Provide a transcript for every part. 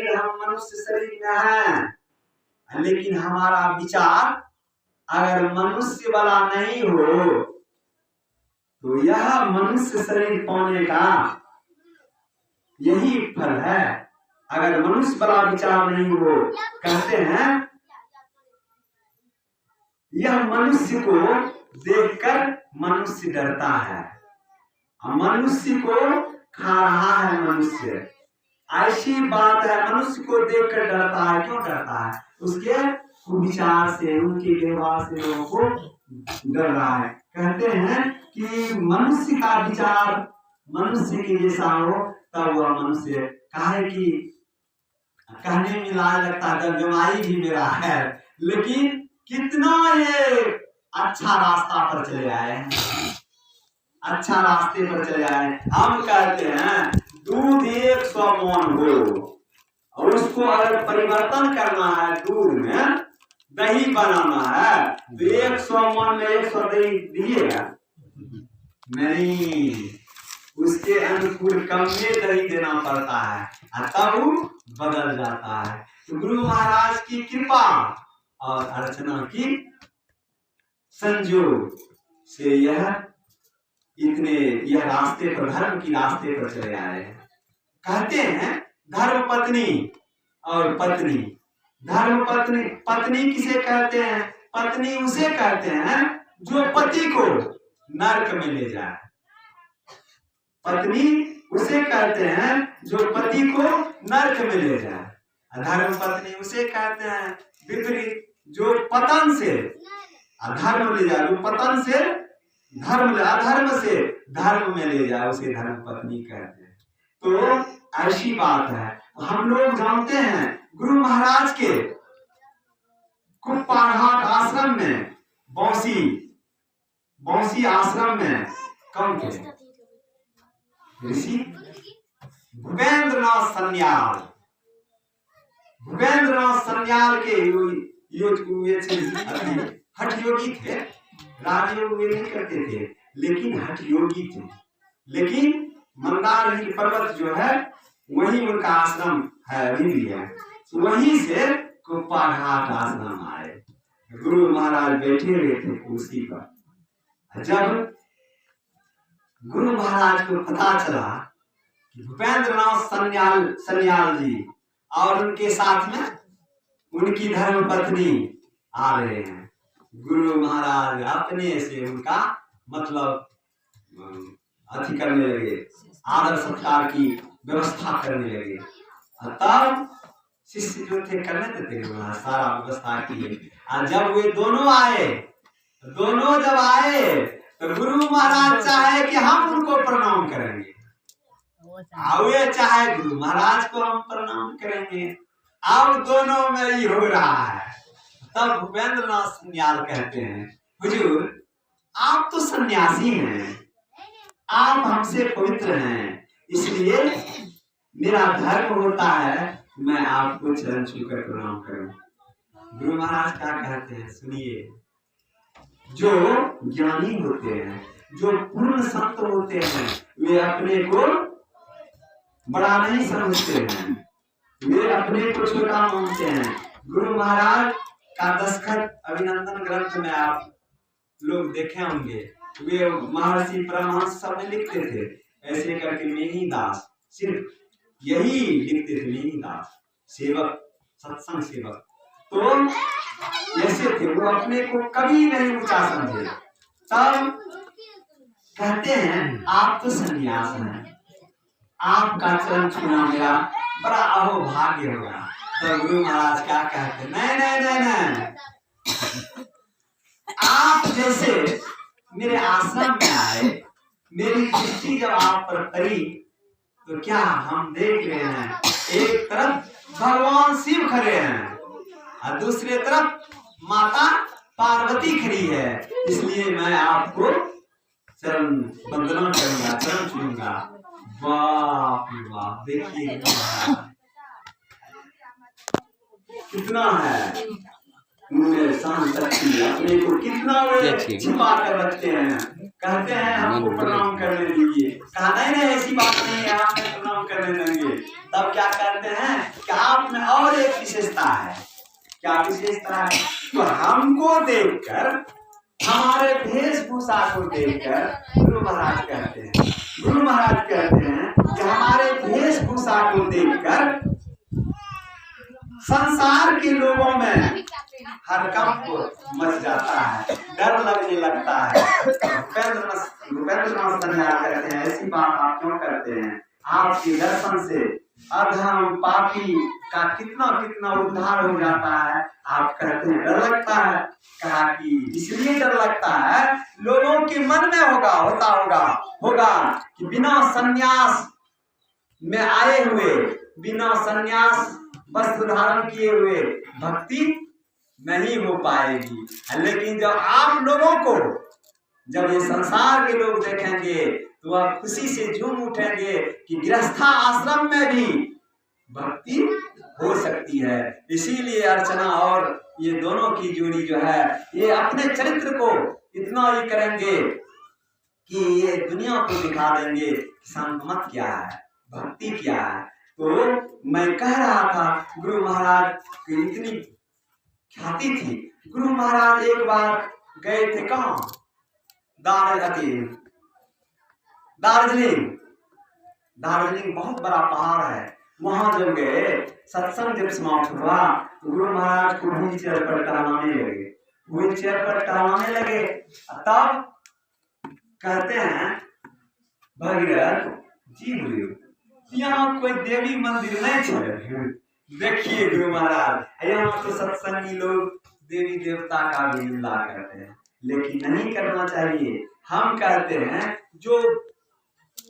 शरीर हम मनुष्य शरीर में हैं, लेकिन हमारा विचार अगर मनुष्य वाला नहीं हो तो यह मनुष्य शरीर पाने का यही फल है। अगर मनुष्य वाला विचार नहीं हो, कहते हैं यह मनुष्य को देखकर मनुष्य डरता है, मनुष्य को खा रहा है मनुष्य, ऐसी बात है। मनुष्य को देखकर डरता है। क्यों डरता है? उसके विचार से, उनके व्यवहार से लोगों को डर रहा है। कहते हैं कि मनुष्य का विचार मनुष्य के जैसा हो तब वह मनुष्य कहे कि कहने में लाज लगता है, जमाई भी मेरा है, लेकिन कितना ये अच्छा रास्ता पर चले आए हैं, अच्छा रास्ते पर चले आए। हम कहते हैं दूध 100 मन हो और उसको अगर परिवर्तन करना है, दूध में दही बनाना है तो 100 मन में 100 दही दिएगा नहीं, उसके अनुकूल कम में दही देना पड़ता है, तब बदल जाता है। तो गुरु महाराज की कृपा और अर्चना की संयोग से यह रास्ते पर, धर्म की रास्ते पर चले आए हैं। कहते हैं धर्म पत्नी और पत्नी। धर्म पत्नी, पत्नी किसे कहते हैं? पत्नी उसे कहते हैं जो पति को नरक में ले जाए। पत्नी उसे कहते हैं जो पति को नरक में ले जाए। धर्म पत्नी उसे कहते हैं विपरीत, जो पतन से अधर्म ले जाए, जो पतन से धर्म, अधर्म से धर्म में ले जाए, उसे धर्म पत्नी कहते हैं। तो ऐसी बात है। हम लोग जानते हैं गुरु महाराज के कुप्पारहाट आश्रम में, बौसी आश्रम में कौन थे? ऋषि भूपेंद्रनाथ सन्याल। भूपेंद्रनाथ सन्याल के हठ योगी थे, राजयोग वे नहीं करते थे, लेकिन हठ योगी थे। लेकिन मंदारगिरी पर्वत जो है वही उनका आश्रम है, अभी भी है। वहीं से कुप्पारहाट आश्रम आए। गुरु महाराज बैठे हुए थे कुर्सी पर। जब गुरु महाराज को पता चला कि भूपेंद्रनाथ सन्याल जी और उनके साथ में उनकी धर्म पत्नी आ रहे हैं, गुरु महाराज अपने से उनका मतलब अति करने लगे, आदर सत्कार की व्यवस्था करने लगे। तब शिष्य जो थे करने देते सारा व्यवस्था की। और जब वे दोनों आए, जब आए तो गुरु महाराज चाहे कि हम उनको प्रणाम करेंगे, वे चाहे गुरु महाराज को हम प्रणाम करेंगे। अब दोनों में ही हो रहा है। तब भूपेंद्रनाथ सन्याल कहते हैं हुजूर आप तो सन्यासी हैं, आप हमसे पवित्र हैं, इसलिए मेरा धर्म होता है मैं आपको चरण छूकर प्रणाम करूं। गुरु महाराज क्या कहते हैं सुनिए। जो ज्ञानी होते हैं, जो पूर्ण संत होते हैं, वे अपने को बड़ा नहीं समझते हैं, वे अपने को छोटा मानते हैं। गुरु महाराज का दस्तखत अभिनंदन ग्रंथ में आप लोग देखे होंगे, वे महर्षि परमहंस सब में लिखते थे ऐसे करके मेही दास, सिर्फ यही लिखते थे मेही दास, सेवक, सत्संग सेवक। तो ऐसे थे, वो अपने को कभी नहीं ऊंचा समझे। तब कहते हैं आप तो सन्यास हैं, आपका चरण छूना मेरा बड़ा अहोभाग्य होगा। तो गुरु महाराज क्या कहते हैं, नहीं नहीं नहीं नहीं, आप जैसे मेरे आश्रम में आए, मेरी दृष्टि जब आप पर पड़ी तो क्या हम देख रहे हैं, एक तरफ भगवान शिव खड़े हैं और दूसरे तरफ माता पार्वती खड़ी है, इसलिए मैं आपको चरण वंदना करूंगा, चरण छूंगा। वाह वाह, देखिए कितना है उनमें शांत शक्ति, अपने को कितना वे छिपा कर रखते हैं। कहते हैं हमको प्रणाम करने दीजिए, कहा नहीं नहीं ऐसी बात नहीं है, आप प्रणाम करने देंगे। तब क्या करते हैं कि आप विशेषता है। क्या विशेषता है? तो हमको देखकर, हमारे वेशभूषा को देखकर गुरु महाराज कहते हैं कि हमारे वेशभूषा को देखकर संसार के लोगों में हड़कंप मच जाता है, डर लगने लगता है। भूपेंद्र नाथ सन्याल कहते हैं, ऐसी बात आप क्यों करते हैं? आपके दर्शन से अधम पापी का कितना कितना उद्धार हो जाता है। आप कहते हैं डर लगता है। कहा कि इसलिए डर लगता है, लोगों के मन में होगा कि बिना सन्यास में आए हुए, बिना सन्यास वस्त्र धारण किए हुए भक्ति नहीं हो पाएगी। लेकिन जब आप लोगों को, जब ये संसार के लोग देखेंगे तो वह खुशी से झूम उठेंगे कि गृहस्था आश्रम में भी भक्ति हो सकती है। इसीलिए अर्चना और ये दोनों की जोड़ी जो है, ये अपने चरित्र को इतना ही करेंगे कि ये दुनिया को दिखा देंगे संत मत क्या है, भक्ति क्या है। तो मैं कह रहा था, गुरु महाराज की इतनी ख्याति थी। गुरु महाराज एक बार गए थे कहाँ? दार्जिलिंग बहुत बड़ा पहाड़ है। वहां जब गए, सत्संग जब समाप्त हुआ तो गुरु महाराज को व्हील चेयर पर टहलाने लगे। तब कहते हैं, भगीरथ जी बोलियो, यहाँ कोई देवी मंदिर नहीं है। देखिए गुरु महाराज, यहाँ तो सत्संगी लोग देवी देवता का भी निंदा करते हैं, लेकिन नहीं करना चाहिए। हम कहते हैं जो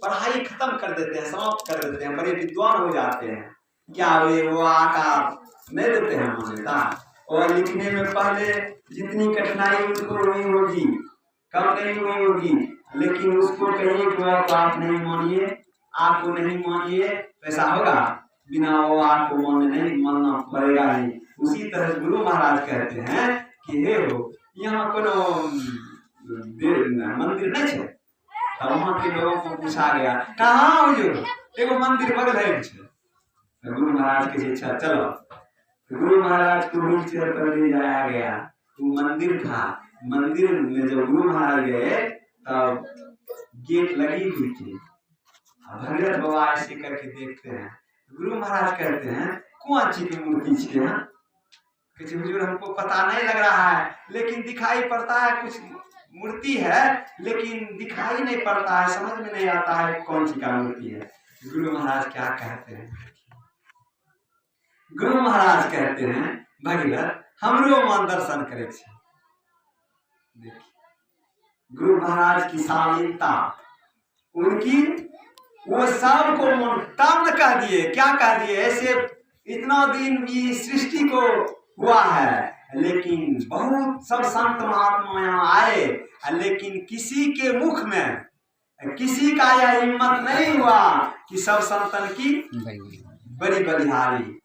पढ़ाई खत्म कर देते हैं, समाप्त कर देते हैं, बड़े विद्वान हो जाते हैं, क्या वो आकार नहीं देते हैं मान्यता। और लिखने में पहले जितनी कठिनाई उनको हुई होगी, कम नहीं हुई होगी, लेकिन उसको कहिए कि आप नहीं मानिए, आपको नहीं मानिए, ऐसा होगा? बिना वो आपको मानना पड़ेगा ही। उसी तरह गुरु महाराज कहते हैं कि हे हो, यहाँ को मंदिर नहीं है। वहां के लोगों को पूछा गया, कहाँ हो जो एगो मंदिर बगल है। गुरु महाराज की इच्छा, चलो। गुरु महाराज को व्हील चेयर पर ले जाया गया। तो मंदिर था। मंदिर में जब गुरु महाराज गए तब गेट लगी हुई थी। भगीरथ बाबा ऐसे करके देखते हैं। गुरु महाराज कहते हैं, कौन ची की मूर्ति छे? हुजूर हमको पता नहीं लग रहा है, लेकिन दिखाई पड़ता है कुछ मूर्ति है, लेकिन दिखाई नहीं पड़ता है, समझ में नहीं आता है कौन सी का मूर्ति है। गुरु महाराज क्या कहते हैं? गुरु महाराज कहते हैं, भगीरथ हमरो मन दर्शन करे। देखिए गुरु महाराज की शालीनता, उनकी वो सब को तब न कह दिए, क्या कह दिए? ऐसे इतना दिन भी सृष्टि को हुआ है, लेकिन बहुत सब संत महात्मा यहाँ आए, लेकिन किसी के मुख में किसी का यह हिम्मत नहीं हुआ कि सब संतन की बड़ी बलिहारी,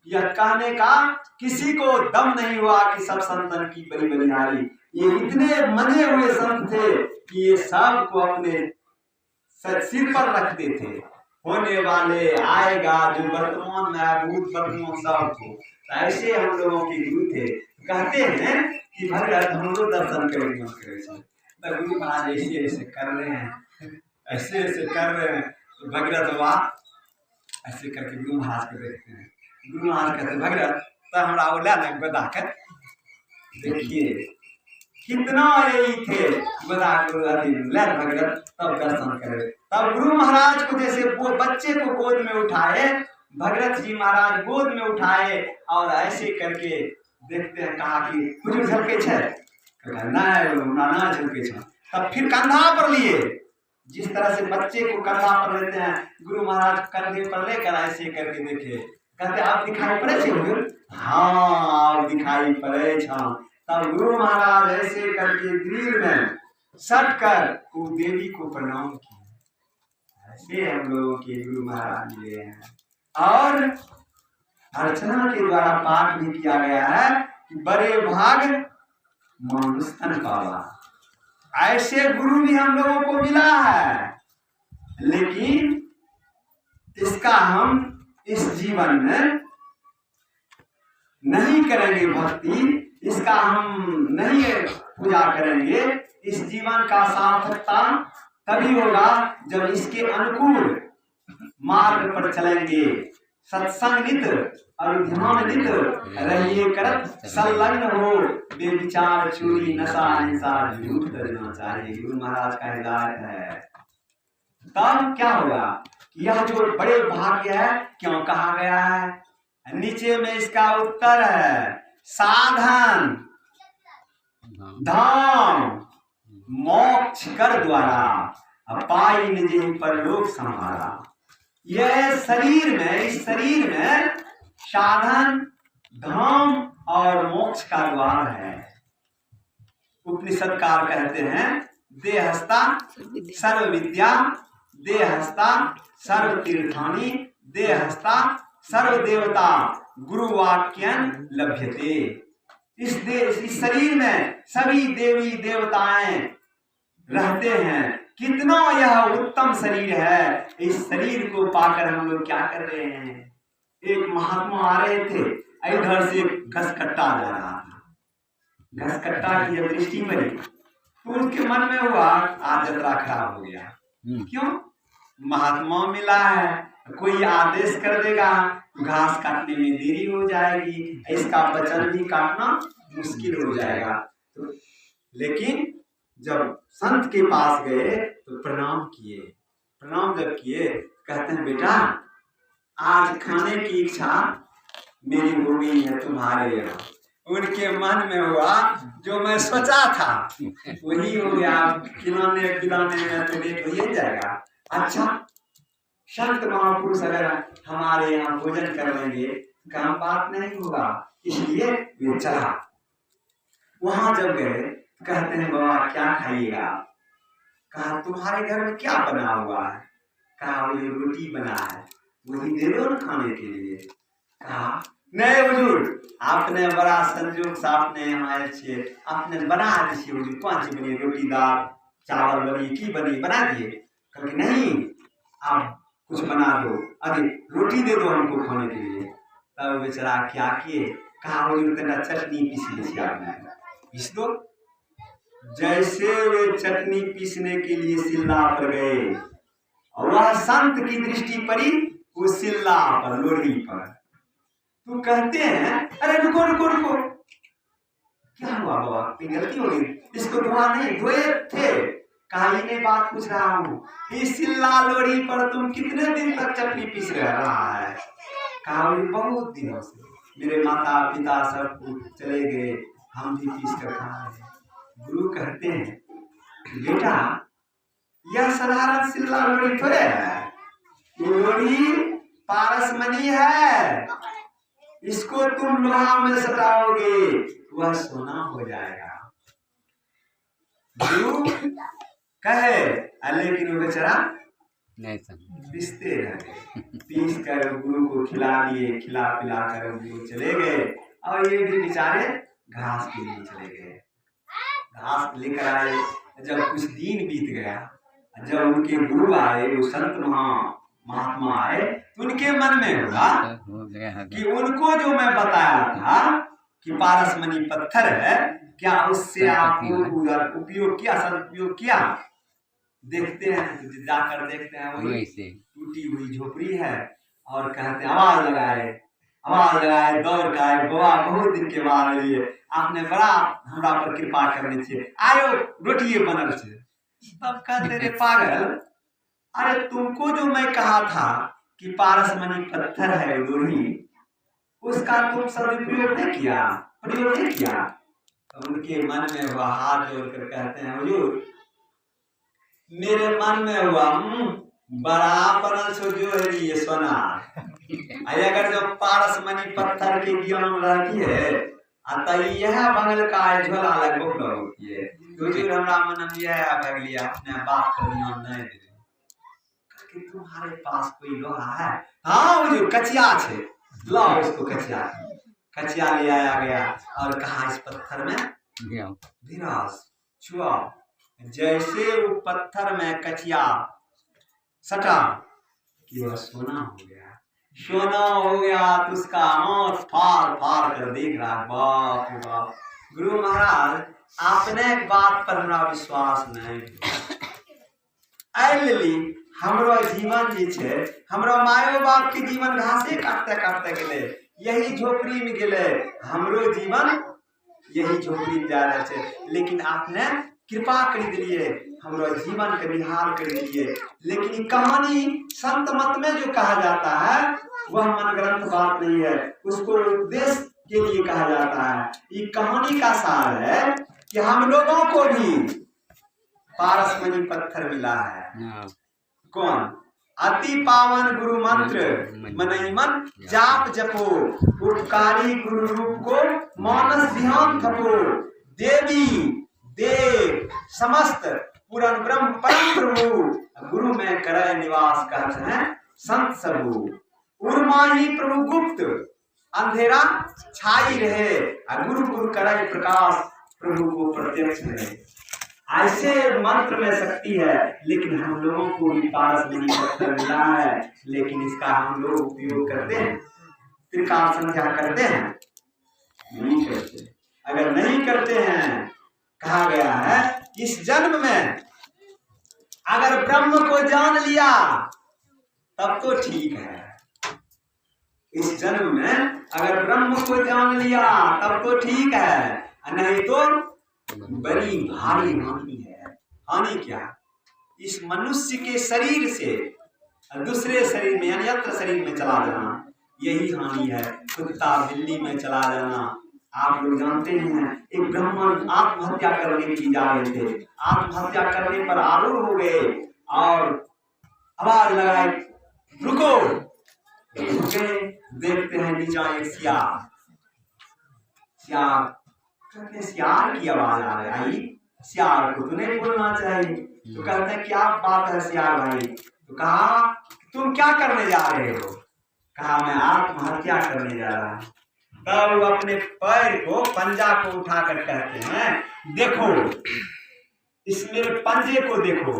यह कहने का किसी को दम नहीं हुआ कि सब संतन की बड़ी बलिहारी। ये इतने मजे हुए संत थे कि ये सब को अपने सिर पर रखते थे। होने वाले, आएगा, जो वर्तमान में भूत वर्तमान सब को। ऐसे हम लोगों के गुरु थे। कहते हैं कि भगीरथ हम लोग दर्शन करेंगे, गुरु महाराज ऐसे ऐसे कर रहे हैं, ऐसे ऐसे कर रहे हैं। तो भगीरथ बाबा ऐसे करके गुरु महाराज को देखते हैं। गुरु महाराज कहते हैं, भगीरथ तो हमारा वो लाना बता कर देखिए कितना यही थे, बता भगीरथ तब दर्शन करे। तब गुरु महाराज को जैसे वो बच्चे को गोद में उठाए, भगीरथ जी महाराज गोद में उठाए और ऐसे करके देखते हैं। कहा कि हुजूर झलके छे? ना झलके छे। तब फिर कंधा पर लिए, जिस तरह से बच्चे को कंधा पर लेते हैं, गुरु महाराज कंधे पर लेकर ऐसे करके देखे। कहते आप दिखाई पड़े छे हुजूर? हाँ दिखाई पड़े छा। तब गुरु महाराज ऐसे करके ग्रील में सट कर वो देवी को प्रणाम किया। ऐसे हम लोगों के गुरु महाराज मिले हैं। और अर्चना के द्वारा पाठ भी किया गया है कि बड़े भाग मानुस्तन पावा। ऐसे गुरु भी हम लोगों को मिला है, लेकिन इसका हम इस जीवन में नहीं करेंगे भक्ति, इसका हम नहीं पूजा करेंगे, इस जीवन का सार्थकता तभी होगा जब इसके अनुकूल मार्ग पर चलेंगे। सत्संग नित और ध्यान नित रहिए करत संलग्न हो, बेविचार चोरी नशा हिंसा झूठ करना चाहिए। गुरु महाराज का हिदायत है। तब क्या होगा? यह जो बड़े भाग्य है, क्यों कहा गया है? नीचे में इसका उत्तर है। साधन धाम मोक्ष कर द्वारा, पाई निज परलोक संहारा। यह शरीर में, इस शरीर में साधन धाम और मोक्ष का द्वार है। उपनिषदकार कहते हैं देहस्था सर्व विद्या, देहस्था सर्व तीर्थानि, देहस्था सर्व देवता गुरु वाक्यन लभ्यते। इस शरीर में सभी देवी देवताएं रहते हैं। कितना यह उत्तम शरीर है। इस शरीर को पाकर हम लोग क्या कर रहे हैं? एक महात्मा आ रहे थे, इधर से घसकट्टा जा रहा था। घसकट्टा की जब दृष्टि पड़ी तो उसके मन में हुआ आज यात्रा खराब हो गया। क्यों? महात्मा मिला है, कोई आदेश कर देगा, घास काटने में देरी हो जाएगी, इसका वचन भी काटना मुश्किल हो जाएगा। तो लेकिन जब संत के पास गए तो प्रणाम किए। प्रणाम जब किए, कहते हैं बेटा आज खाने की इच्छा मेरी हो गई है तुम्हारे यहाँ। उनके मन में हुआ जो मैं सोचा था वही हो गया। खिलाने पिलाने में तो लेट हो ही जाएगा। अच्छा, संत महापुरुष अगर हमारे यहाँ भोजन कर लेंगे काम बात नहीं होगा, इसलिए वे चला। वहां जब गए कहते हैं बाबा क्या खाइएगा? कहा तुम्हारे घर में क्या बना हुआ है? कहा ये रोटी बना है, वही दे दो ना खाने के लिए। कहा नहीं हुजूर, आपने बड़ा संजोग से आपने हमारे अच्छे आपने बना दीजिए हुजूर, 5 बनी रोटी दाल चावल बनी की बनी बना दिए। कहा नहीं आप कुछ बना दो, अरे रोटी दे दो हमको खाने के लिए। तब बेचारा क्या किए? कहा हुजूर तेरा चटनी पीस लीजिए, आपने पीस दो। जैसे वे चटनी पीसने के लिए सिल्ला पर गए और वह संत की दृष्टि पड़ी उस सिल्ला पर, लोरी पर। तो कहते हैं अरे रुको रुको रुको, क्या हुआ बाबा? कोई गलती हो गई? इसको धोआ नहीं? धोए थे। कहा इन्हें बात पूछ रहा हूँ, इस सिल्ला लोरी पर तुम कितने दिन तक चटनी पीस रहा है? कहा बहुत दिनों से, मेरे माता पिता सब चले गए, हम भी पीस कर खा रहे हैं। गुरु कहते हैं बेटा यह साधारण सिल्ला लोरी थोड़े है, लोरी पारसमणि है। इसको तुम लोहा में सटाओगे वह सोना हो जाएगा। गुरु कहे, लेकिन वो बेचारा पीसते रहे। पीस कर गुरु को खिला दिए, खिला पिला कर गुरु चले गए और ये भी बेचारे घास के लिए चले गए। घास लेकर आए। जब कुछ दिन बीत गया, जब उनके गुरु आए, वो संत महात्मा आए, तो उनके मन में हुआ कि उनको जो मैं बताया था कि पारसमणि पत्थर है, क्या उससे आपको उपयोग किया, सदुपयोग किया? देखते हैं तो जाकर देखते हैं वही टूटी हुई झोपड़ी है। और कहते हैं आवाज लगाए दौड़ का आए, बाबा बहुत दिन के बाद लिए आपने बड़ा हमरा पर कृपा करने छे, आयो रोटिए बनल छे। तब कहते रे पागल, अरे तुमको जो मैं कहा था कि पारसमणि पत्थर है लोरी, उसका तुम सदुपयोग नहीं किया, प्रयोग नहीं किया। तो उनके मन में हुआ, हाथ जोड़कर कहते हैं हुजूर मेरे मन में हुआ बड़ा बनल छो जो ये सोना। अगर जो पारसमणि पत्थर के ज्ञान रहती है तो यह बंगल का झोला लगभग होती है। हुजूर हमरा मन में यह आ गया, अपने बाप का ज्ञान नहीं दे कि तुम्हारे पास कोई लोहा है? हाँ हुजूर कचिया छे, लाओ इसको कचिया ले आया गया और कहा इस पत्थर में विराज छुआ। जैसे वो पत्थर में कचिया सटा कि वह सोना हो गया। सोना हो गया तो उसका आंख फाड़ फाड़ कर देख रहा। बाप रे बाप। गुरु महाराज आपने एक बात पर हमरा विश्वास नहीं। हमरो जीवन जे छे, हमरो मायो बाप के जीवन घासे काटते काटते गेले, यही झोपड़ी में गेले। हमरो जीवन यही झोपड़ी में जा रहे छे, लेकिन आपने कृपा कर दिलिए, हमरो जीवन के निहाल कर दिलिए। लेकिन कहानी संत मत में जो कहा जाता है वह मन ग्रंथ बात नहीं है, उसको उपदेश के लिए कहा जाता है। ये कहानी का सार है कि हम लोगों को भी पारसमणि पत्थर मिला है। कौन? अति पावन गुरु मंत्र मनई मन जाप जपो, उपकारी गुरु रूप को मानस ध्यान थपो। देवी देव समस्त पूरन ब्रह्म परम प्रभु, गुरु में करे निवास कहते हैं संत सबू। उर्माही प्रभु गुप्त अंधेरा छाई रहे, गुरु गुरु करे प्रकाश प्रभु को प्रत्यक्ष रहे। ऐसे मंत्र में शक्ति है, लेकिन हम लोगों को भी पारसमणि पत्थर मिला है, लेकिन इसका हम लोग उपयोग करते हैं, त्रिकाल संध्या करते हैं? नहीं करते। अगर नहीं करते हैं, कहा गया है इस जन्म में अगर ब्रह्म को जान लिया तब तो ठीक है। इस जन्म में अगर ब्रह्म को जान लिया तब तो ठीक है, नहीं तो बड़ी भारी हानि है। हानि क्या? इस मनुष्य के शरीर से दूसरे शरीर में यानी अन्य शरीर में चला जाना, यही हानि है। कुत्ता बिल्ली में चला जाना। आप लोग जानते हैं एक ब्राह्मण आत्महत्या करने के लिए जा रहे थे, आत्महत्या करने पर आरूढ़ हो गए और आवाज लगाए रुको। रुके, देखते हैं नीचा एक सियार। कहते सियार की आवाज आ रही, सियार को तो नहीं बोलना चाहिए। तो कहते हैं क्या बात है सियार भाई? तो कहा तुम क्या करने जा रहे हो? कहा मैं आत्महत्या करने जा रहा हूं। तब वो अपने पैर को पंजा को उठाकर कहते हैं देखो इस मेरे पंजे को देखो।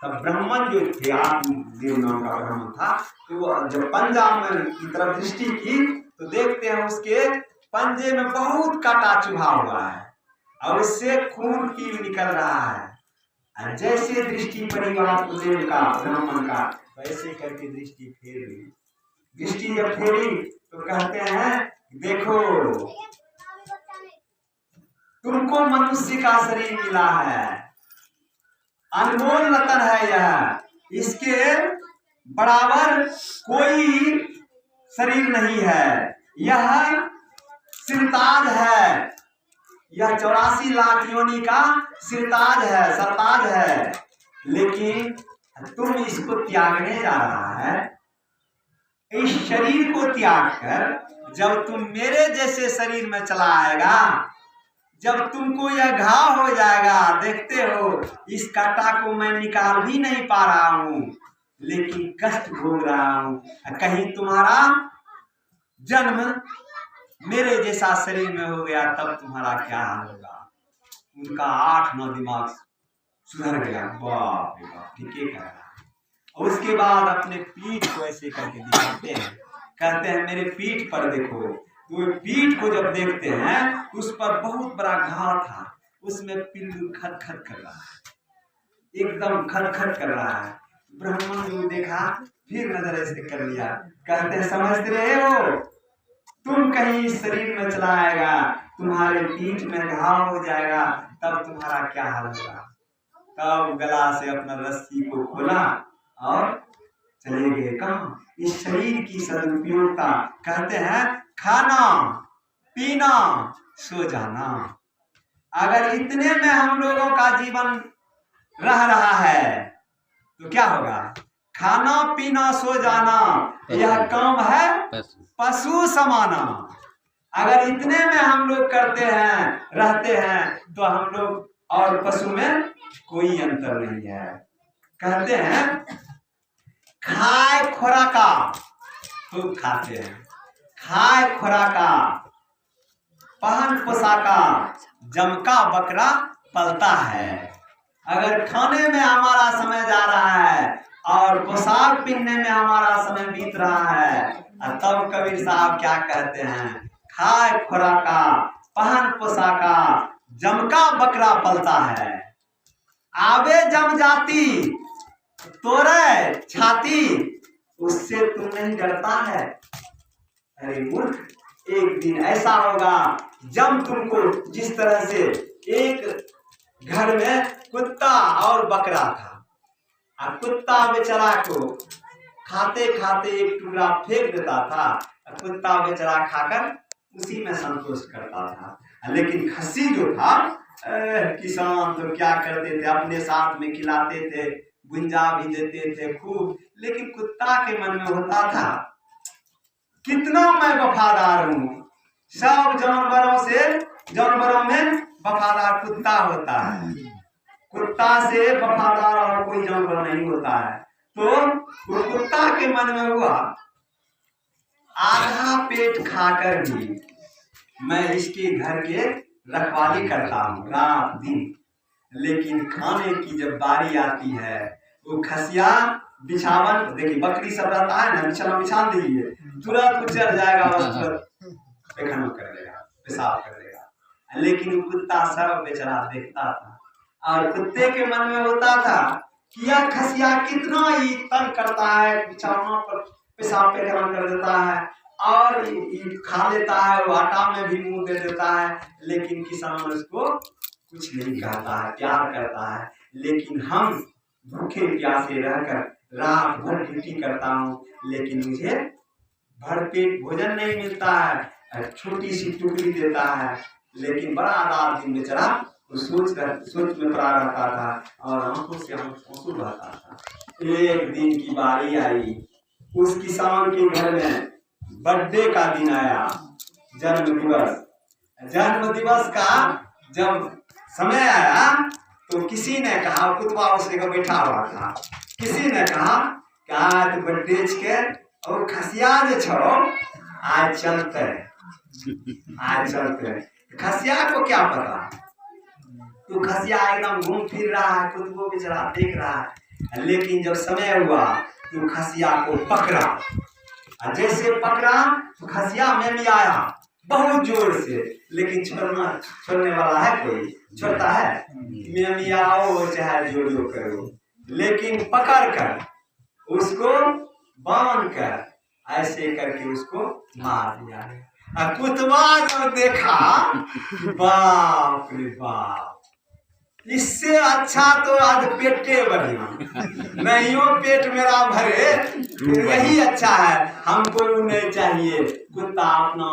तब ब्राह्मण जो थे, आत्मदेव नाम का ब्राह्मण था, तो जब पंजा में की तरफ दृष्टि की तो देखते हैं उसके पंजे में बहुत कांटा चुभा हुआ है और उससे खून की निकल रहा है। जैसे दृष्टि पड़ी आत्मदेव का ब्राह्मण का, वैसे करके दृष्टि फेर ली। दृष्टि जब फेरी तो कहते हैं देखो तुमको मनुष्य का शरीर मिला है, अनमोल रतन है यह, इसके बराबर कोई शरीर नहीं है। यह सिरताज है, यह 84 लाख योनि का सिरताज है, सरताज है। लेकिन तुम इसको त्यागने जा रहा है। इस शरीर को त्याग कर जब तुम मेरे जैसे शरीर में चला आएगा, जब तुमको यह घाव हो जाएगा, देखते हो इस कांटा को मैं निकाल भी नहीं पा रहा हूं, लेकिन कष्ट भोग रहा हूं। कहीं तुम्हारा जन्म मेरे जैसा शरीर में हो गया तब तुम्हारा क्या हाल होगा? उनका 8-9 दिमाग सुधर गया। बाप रे बाप, ठीक है कह रहा। और उसके बाद अपने पीठ को ऐसे करके दिखाते हैं, कहते हैं मेरे पीठ पर देखो। तो पीठ को जब देखते हैं उस पर बहुत बड़ा घाव था, उसमें पिल्लू खटखट कर रहा है, एकदम खटखट कर रहा है। ब्राह्मण ने देखा, फिर नजर ऐसे कर लिया, कहते हैं समझ रहे हो तुम कहीं इस शरीर में चला आएगा, तुम्हारे पीठ में घाव हो जाएगा, तब तुम्हारा क्या हाल होगा? तब गला से अपना रस्सी को खोला और चले गए। कहाँ? इस शरीर की सदुपयोगिता। कहते हैं खाना पीना सो जाना। अगर इतने में हम लोगों का जीवन रह रहा है तो क्या होगा? खाना पीना सो जाना यह काम है पशु समाना। अगर इतने में हम लोग करते हैं, रहते हैं, तो हम लोग और पशु में कोई अंतर नहीं है। कहते हैं खाए खुराका खूब खाते हैं, खाए खुराका पहन पोशाका जमका बकरा पलता है। अगर खाने में हमारा समय जा रहा है और पोशाक पहनने में हमारा समय बीत रहा है। तब कबीर साहब क्या कहते हैं, खाए खुराका पहन पोशाका जमका बकरा पलता है, आवे जम जाती तोरे छाती उससे तू नहीं डरता है। अरे मूर्ख, एक दिन ऐसा होगा जब तुमको, जिस तरह से एक घर में कुत्ता और बकरा था, और कुत्ता बेचारा को खाते खाते एक टुकड़ा फेंक देता था, कुत्ता बेचारा खाकर उसी में संतोष करता था। लेकिन खस्सी जो था, किसान तो क्या करते थे, अपने साथ में खिलाते थे, गुंजा भी देते थे खूब, लेकिन कुत्ता के मन में होता था कितना मैं वफादार हूँ। सब जानवरों में वफादार कुत्ता होता है, कुत्ता से वफादार और कोई जानवर नहीं होता है। तो वो कुत्ता के मन में हुआ, आधा पेट खाकर भी मैं इसके घर के रखवाली करता हूँ रात दिन, लेकिन खाने की जब बारी आती है, वो खसिया बिछावन, देखिए बकरी सब रहता है ना, बिछाना बिछा दीजिए, तुरंत चढ़ जाएगा, बस तुरंत पैखाना कर देगा, पेशाब कर देगा। लेकिन कुत्ता सब बेचारा देखता था, और कुत्ते के मन में होता था कि यह खसिया कितना ही तंग करता है, बिछाना पर पेशाब पैखाना कर देता है और खा लेता है, वो आटा में भी मुंह दे देता है, लेकिन किसान उसको कुछ नहीं कहता है, प्यार करता है। लेकिन हम भूखे प्यासे रहकर रात भर ड्यूटी करता हूँ, लेकिन मुझे भरपेट भोजन नहीं मिलता है, छोटी सी टुकड़ी देता है, लेकिन बड़ा रात दिन बेचारा सोच में पड़ा रहता था और आंखों से आंसू बहता था। एक दिन की बारी आई, उस किसान के घर में बर्थडे का दिन आया, जन्म दिवस का जब समय आया तो किसी ने कहा, कुतवा उसने का बैठा हुआ था, किसी ने कहा कि आज बर्थडे के और खसिया जो छो आज चलते, खसिया को क्या पता, तो खसिया एकदम घूम फिर रहा है, कुतबो बेचारा देख रहा है। लेकिन जब समय हुआ तो खसिया को पकड़ा, जैसे पकड़ा तो खसिया में भी आया बहुत जोर से, लेकिन छोड़ने वाला है कोई, छोड़ता है, में आओ चाहे जो जो करो, लेकिन पकड़ कर उसको बांध कर ऐसे करके उसको मार दिया। कुतवा जो देखा, बाप रे बाप, इससे अच्छा तो आज पेटे बढ़िया, नहीं हो पेट मेरा भरे, यही अच्छा है, हमको नहीं चाहिए, कुत्ता अपना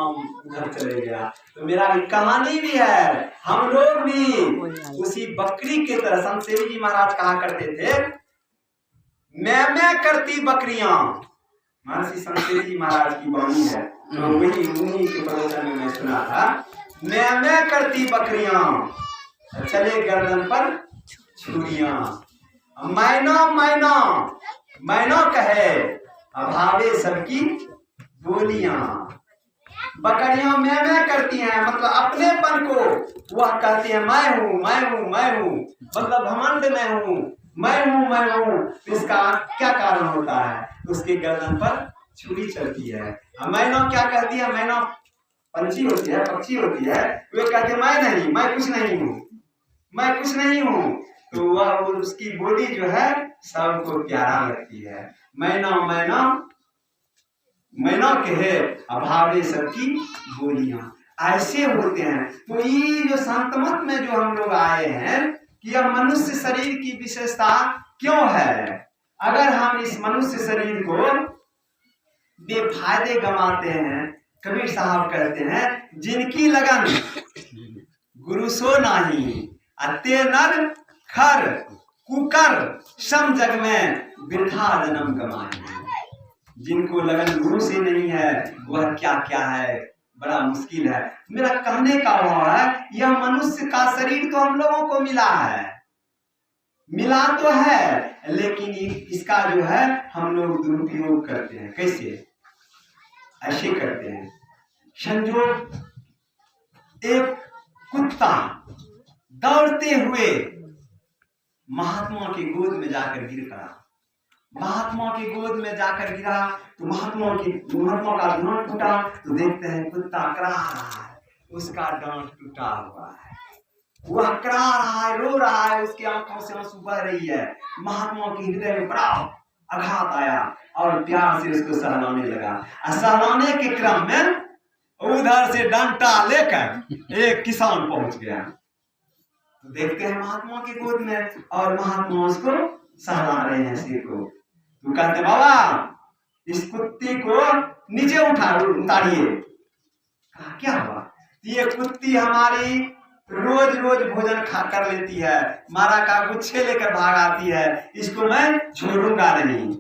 घर चले गया। तो मेरा कहानी भी है, हम लोग भी उसी बकरी के तरह, संत सेवी जी महाराज कहा करते थे, मैं करती बकरियां, महर्षि संत सेवी जी महाराज की वाणी है, तो वही उन्हीं के प्रवचन में मैं सुना था, मैं करती बकरियां चले गर्दन पर छुरियां, मैना कहे अभावे सबकी बोलियां। बकरियां मैं करती हैं, मतलब अपनेपन को वह कहती है, मैं हूँ, मतलब घमंड में हूँ, मैं हूँ। इसका क्या कारण होता है, उसके गर्दन पर छुरी चलती है। मैना क्या कहती है, मैना पंछी होती है, पक्षी होती है, वे कहते हैं मैं कुछ नहीं हूँ, तो वह उसकी बोली जो है सबको प्यारा लगती है। मैना कहे अभावे सबकी बोलियां, ऐसे होते हैं। तो ये जो संत मत में जो हम लोग आए हैं कि यह मनुष्य शरीर की विशेषता क्यों है, अगर हम इस मनुष्य शरीर को बेफायदे गंवाते हैं, कबीर साहब कहते हैं, जिनकी लगन गुरु सो नाही, अते नर खर कुकर सम जग में वृथा जन्म गमाए। जिनको लगन गुरु से नहीं है, वह क्या क्या है, बड़ा मुश्किल है। मेरा कहने का भाव है, यह मनुष्य का शरीर तो हम लोगों को मिला तो है, लेकिन इसका जो है हम लोग दुरुपयोग करते हैं। कैसे? ऐसे करते हैं, संजोग एक कुत्ता दौड़ते हुए महात्मा की गोद में जाकर गिर पड़ा। महात्मा की गोद में जाकर गिरा तो महात्मा का दांत टूटा तो देखते हैं कुत्ता करा रहा है, उसका दांत टूटा हुआ है, वह करा रहा है, रो रहा है, उसकी आंखों से आंसू बह रही है। महात्मा के हृदय में बड़ा आघात आया और प्यार से उसको सहलाने लगा। सहलाने के क्रम में उधर से डंडा लेकर एक किसान पहुंच गया, तो देखते हैं महात्मा की गोद में और महात्मा उसको सहला रहे हैं सिर को। तो कहते बाबा इस कुत्ती को नीचे उतारिए। कहा क्या हुआ? ये कुत्ती हमारी रोज रोज भोजन खा कर लेती है, मारा का गुच्छे लेकर भाग आती है, इसको मैं छोड़ूंगा नहीं।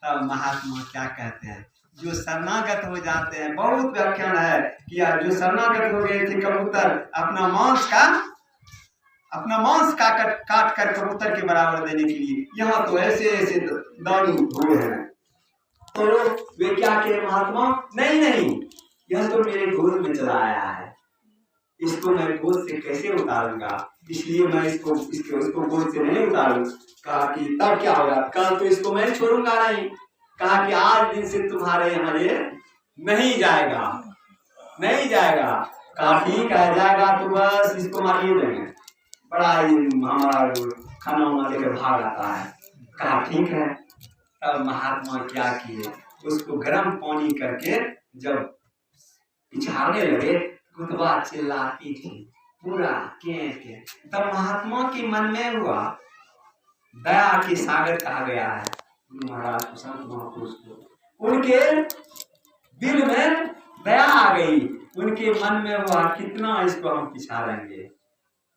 तब महात्मा क्या कहते हैं, जो शरणागत हो जाते हैं, बहुत व्याख्यान है कि जो शरणागत हो गए थे कबूतर अपना मांस काट कर कबूतर के बराबर देने के लिए, यहाँ तो ऐसे ऐसे दानी हुए हैं। तो वे क्या कहे महात्मा, नहीं यह तो मेरे गोद में चला आया है, इसको मैं गोद से कैसे उतारूंगा, इसलिए मैं इसको गोद से नहीं उतारूं। कहा कि तब क्या होगा? कल तो इसको मैं छोड़ूंगा नहीं। कहा कि आज दिन से तुम्हारे यहाँ ये नहीं जाएगा। कहा ठीक है, जाएगा तो बस इसको मारिए देंगे। बड़ा ही हमारा खाना वाना लेकर भाग आता है। कहा ठीक है। तब महात्मा क्या किए, उसको गर्म पानी करके जब पिछाड़ने लगे, कुतवा चिल्लाती थी पूरा के। तब महात्मा के मन में हुआ, दया के सागर कहा गया है महाराज संत महापुरुष को, उनके दिल में दया आ गई, उनके मन में हुआ कितना इसको हम पिछाड़ेंगे।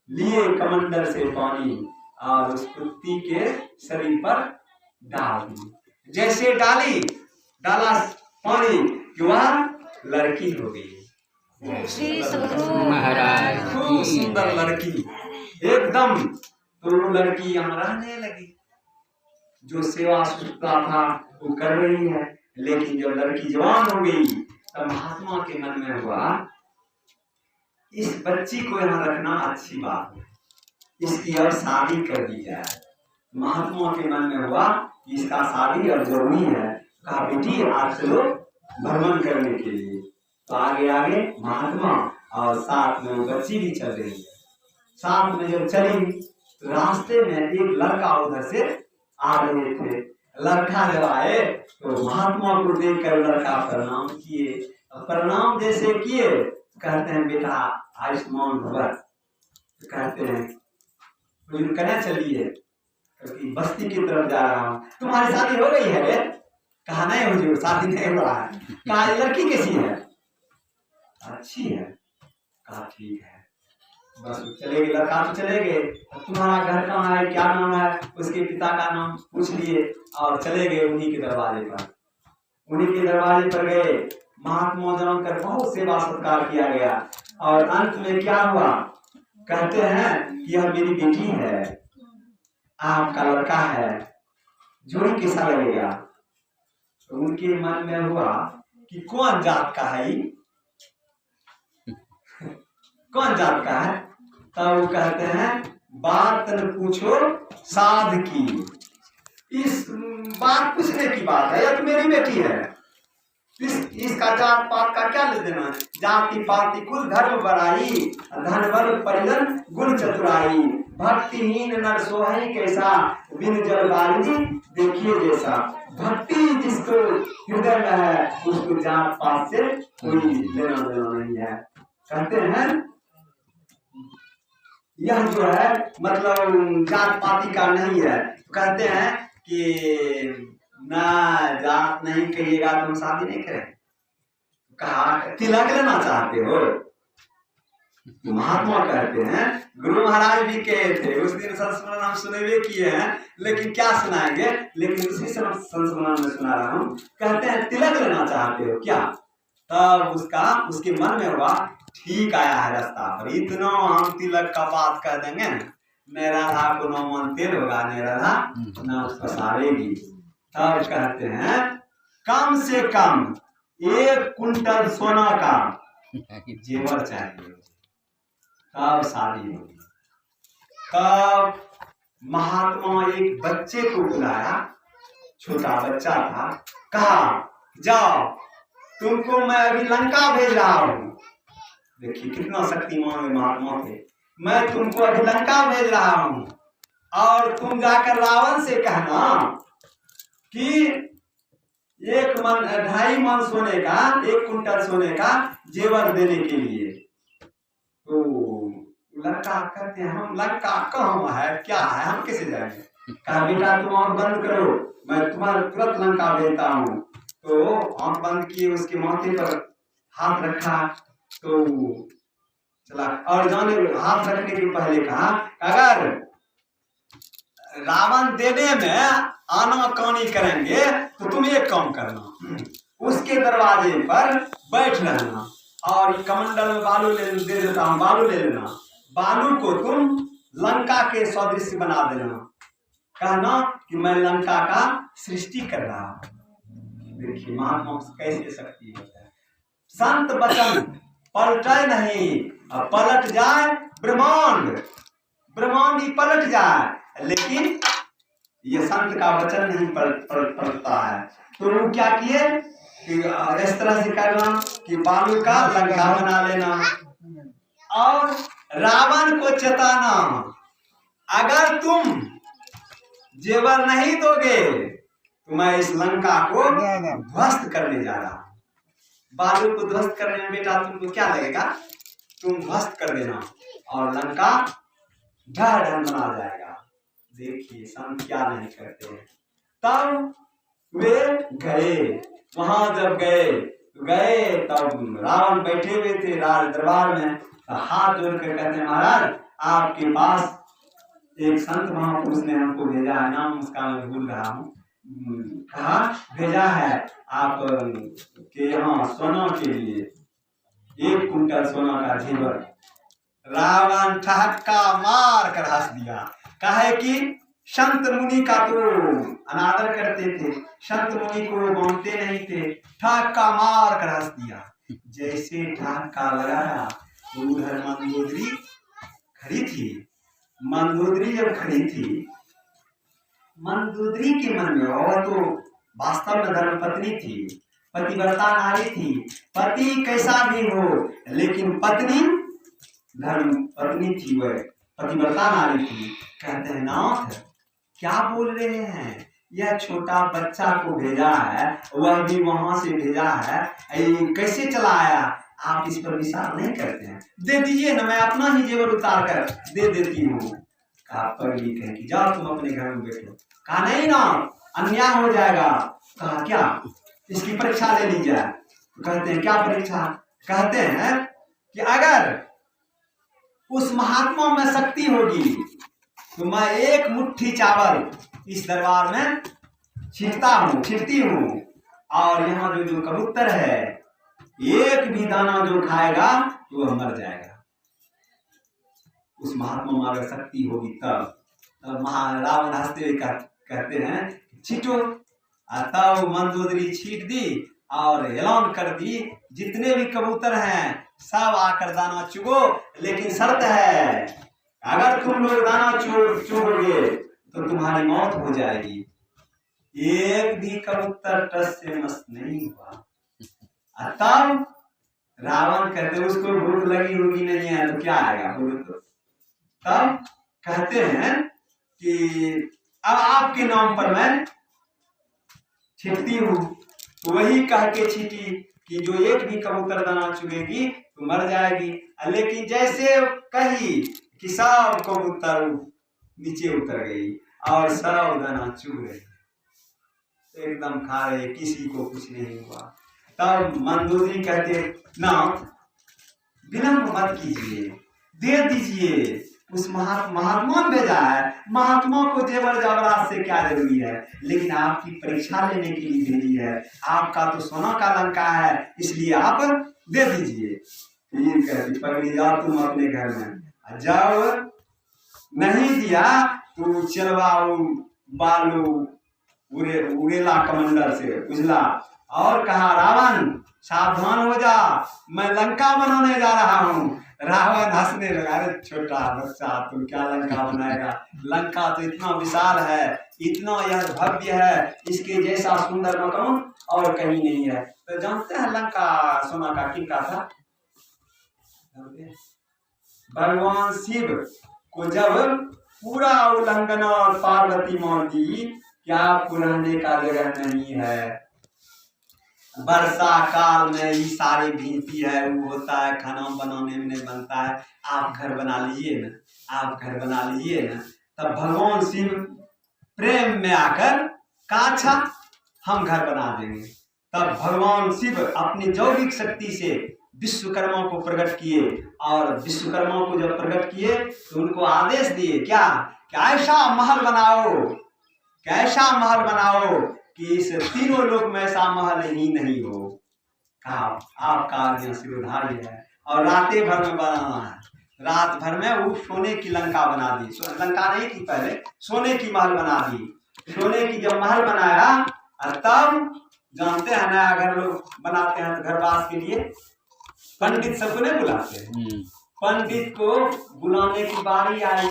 लिए कमंडल से पानी और उस कुत्ती के शरीर पर डाल दी। जैसे डाला पानी कि वह लड़की हो गई। महाराज खूब सुंदर लड़की एकदम। तो वो लड़की यहाँ रहने लगी, जो सेवा शुश्रूषा था वो कर रही है। लेकिन जब लड़की जवान हो गई तब महात्मा के मन में हुआ, इस बच्ची को यहाँ रखना अच्छी बात है, इसकी अब शादी कर दी जाए। महात्मा के मन में हुआ इसका शादी अब जरूरी है। कहा बेटी आज चलो भ्रमण करने के लिए। तो आगे महात्मा और साथ में वो बच्ची भी चल रही है। साथ में जब चली तो रास्ते में एक लड़का उधर से आ रहे थे। लड़का जब आए तो महात्मा को देखकर लड़का प्रणाम किए। प्रणाम जैसे किए कहते हैं बेटा आयुष्मान भव। कहते हैं कहना चलिए, क्योंकि बस्ती की तरफ जा रहा हूँ। तुम्हारी शादी हो गई है? कहा नहीं हुजूर, शादी नहीं हो रहा है। कहा लड़की कैसी है? अच्छी है। कहा ठीक है। बस चले गए, लड़का तो चले गए। तुम्हारा घर कहाँ है, क्या नाम है? उसके पिता का नाम पूछ लिए और चले गए उन्हीं के दरवाजे पर। उन्हीं के दरवाजे पर गए, महात्मा जानकर बहुत सेवा सत्कार किया गया। और अंत में क्या हुआ, कहते हैं कि यह मेरी बेटी है, आपका लड़का है, जोड़ी कैसा लगेगा? तो उनके मन में हुआ कि कौन जात का है, कौन जात का है? तब वो कहते हैं बात न पूछो साध की। इस बात पूछने की बात है, यह तो मेरी बेटी है, इसका जात पात का क्या ले देना? जाति पाति कुल धर्म बड़ाई, धन बल परिजन गुण चतुराई, भक्तिहीन नर सोहई कैसा, बिन जल बारिजी देखिए जैसा। भक्ति जिसको हृदय में है उसको जात पात से कोई लेना देना नहीं है। कहते हैं यह जो है मतलब जात पाति का नहीं है। कहते हैं कि ना जात नहीं कहिएगा तो हम शादी नहीं करें। कहा तिलक लेना चाहते हो? महात्मा कहते हैं, गुरु महाराज भी कहे थे, उस दिन संस्मरण हम सुनेवे किए हैं, लेकिन क्या सुनाएंगे, लेकिन उसी संस्मरण में सुना रहा हूँ। कहते हैं तिलक लेना चाहते हो क्या? तब उसके मन में हुआ ठीक आया है रास्ता पर, इतना हम तिलक का बात कह देंगे न राधा को न मन तेल होगा, न राधा न उसको सारेगी। तब कहते हैं कम से कम 1 कुंटल सोना का जेवर चाहिए, तब शादी होगी। तब महात्मा एक बच्चे को बुलाया, छोटा बच्चा था, कहा जाओ तुमको मैं अभी लंका भेज रहा हूं। देखिए कितना शक्तिमान महात्मा थे। मैं तुमको अभी लंका भेज रहा हूं और तुम जाकर रावण से कहना कि 2.5 मन सोने का, 1 कुंटल सोने का जेवर देने के लिए। तो लंका कहते हैं हम लंका कहाँ है, क्या है, हम कैसे जाएंगे। कहा बेटा तुम आंख बंद करो, मैं तुम्हारा तुरंत लंका भेजता हूँ। तो आंख बंद किए, उसके माथे पर हाथ रखा तो चला। और जाने हाथ रखने के पहले कहा अगर रावण देने में आनाकानी करेंगे तो तुम एक काम करना, उसके दरवाजे पर बैठ रहना और कमंडल में बालू दे देता हूँ, बालू ले लेना, बालू को तुम लंका के सदृश बना देना, कहना कि मैं लंका का सृष्टि कर रहा हूं। देखिए महात्मा कैसे शक्ति होता है। संत वचन पलटे नहीं, पलट जाए ब्रह्मांड, ब्रह्मांड ही पलट जाए, लेकिन ये संत का वचन नहीं पलटता है। तो वो क्या किए कि इस तरह से करना कि बालू का लंका बना लेना और रावण को चेताना, अगर तुम जेवर नहीं दोगे तो मैं इस लंका को ध्वस्त करने जा रहा हूं। बालू को ध्वस्त करने में बेटा तुमको क्या लगेगा, तुम ध्वस्त कर देना और लंका ढह बना जाएगा। देखिए संत क्या नहीं करते हैं। तब वे गए, वहां जब गए तब रावण बैठे हुए थे राज दरबार में, तो हाथ जोड़ कर कहते हैं महाराज आपके पास एक संत महापुरुष ने हमको भेजा है, नाम उसका मैं भूल रहा हूँ, कहा भेजा है आप के यहाँ सोना के लिए 1 कुंटल सोना का जेवर। रावण ठहक्का मार कर हंस दिया, कहे कि संत मुनि का तो अनादर करते थे, संत मुनि को मानते नहीं थे, ठहक्का मार कर हंस दिया। जैसे ठहक्का लगाया तो उधर मंदोदरी खड़ी थी। मंदोदरी जब खड़ी थी, मंदोदरी के मन में, और तो वास्तव में धर्मपत्नी थी, पतिव्रता नारी थी, पति कैसा भी हो लेकिन पत्नी धर्म पत्नी थी, वह पतिव्रता नारी थी। कहते हैं नाथ क्या बोल रहे हैं, यह छोटा बच्चा को भेजा है, वह भी वहां से भेजा है, कैसे चला आया, आप इस पर विचार नहीं करते हैं, दे दीजिए ना, मैं अपना ही जेवर उतार कर दे देती हूँ। कहा पगली कहेगी जाओ तुम अपने घर में बैठो। कहा नहीं ना, अन्याय हो जाएगा। कहा क्या, इसकी परीक्षा ले ली जाए। तो कहते हैं क्या परीक्षा, कहते हैं कि अगर उस महात्मा में शक्ति होगी तो मैं 1 मुट्ठी चावल इस दरबार में छिड़ती हूँ और यहाँ जो कबूतर है एक भी दाना जो खाएगा तो वह मर जाएगा। उस महात्मा में अगर शक्ति होगी तब रावण हंसते हुए कहते हैं छीटो। तब मंदोदरी छीट दी और ऐलान कर दी जितने भी कबूतर हैं सब आकर दाना चुगो, लेकिन शर्त है अगर तुम लोग दाना चुगोगे तो तुम्हारी मौत हो जाएगी। एक भी कबूतर टस से मस्त नहीं हुआ। तब रावण कहते उसको भूख लगी होगी नहीं है तो क्या आएगा बोलो तो। तब कहते हैं कि अब आपके नाम पर मैं छिटती हूँ। तो वही कह के छीटी कि जो एक भी कबूतर दाना चुगेगी तो मर जाएगी। लेकिन जैसे कही कि सब कबूतर नीचे उतर गई और सब दाना चुग रही, एकदम खा रहे, किसी को कुछ नहीं हुआ। तब मंदोदरी कहते ना विलंब मत कीजिए, दे दीजिए, उस महात्मा भेजा है, महात्मा को जेवर जवरात से क्या जरूरी है, लेकिन आपकी परीक्षा लेने के लिए भेजी है, आपका तो सोना का लंका है इसलिए आप दे दीजिए। ये कहती पगड़ी जाओ तुम अपने घर में, जब नहीं दिया तो चलवाओ बालू उड़ेला कमंडल से उजला और कहा रावण सावधान हो जा, मैं लंका बनाने जा रहा हूँ। रावण हंसने लगा, अरे छोटा बच्चा तुम क्या लंका बनाएगा, लंका तो इतना विशाल है, इतना यह भव्य है, इसके जैसा सुंदर मकान और कहीं नहीं है। तो जानते हैं लंका सोना का किनका था? भगवान शिव को जब पूरा उल्लंघन और पार्वती माँ की क्या आपको रहने का जगह नहीं है, वर्षा काल में ये सारी भीती है, वो होता है, खाना बनाने में नहीं बनता है, आप घर बना लीजिए ना, आप घर बना लीजिए ना। तब भगवान शिव प्रेम में आकर कहा अच्छा हम घर बना देंगे। तब भगवान शिव अपनी जौगिक शक्ति से विश्वकर्मा को प्रकट किए, और विश्वकर्मा को जब प्रकट किए तो उनको आदेश दिए क्या कि ऐसा महल बनाओ, कैसा महल बनाओ कि इस तीनों लोक में ऐसा महल ही नहीं हो। कहा आपका आज्ञा सिरोधार्य है, और रातें भर में बनाना है, रात भर में वो सोने की लंका बना दी। लंका नहीं थी पहले, सोने की महल बना दी। सोने की जब महल बनाया, और तब जानते हैं नया घर लोग बनाते हैं तो घरवास के लिए पंडित सबको नहीं बुलाते हैं, पंडित को बुलाने की बारी आई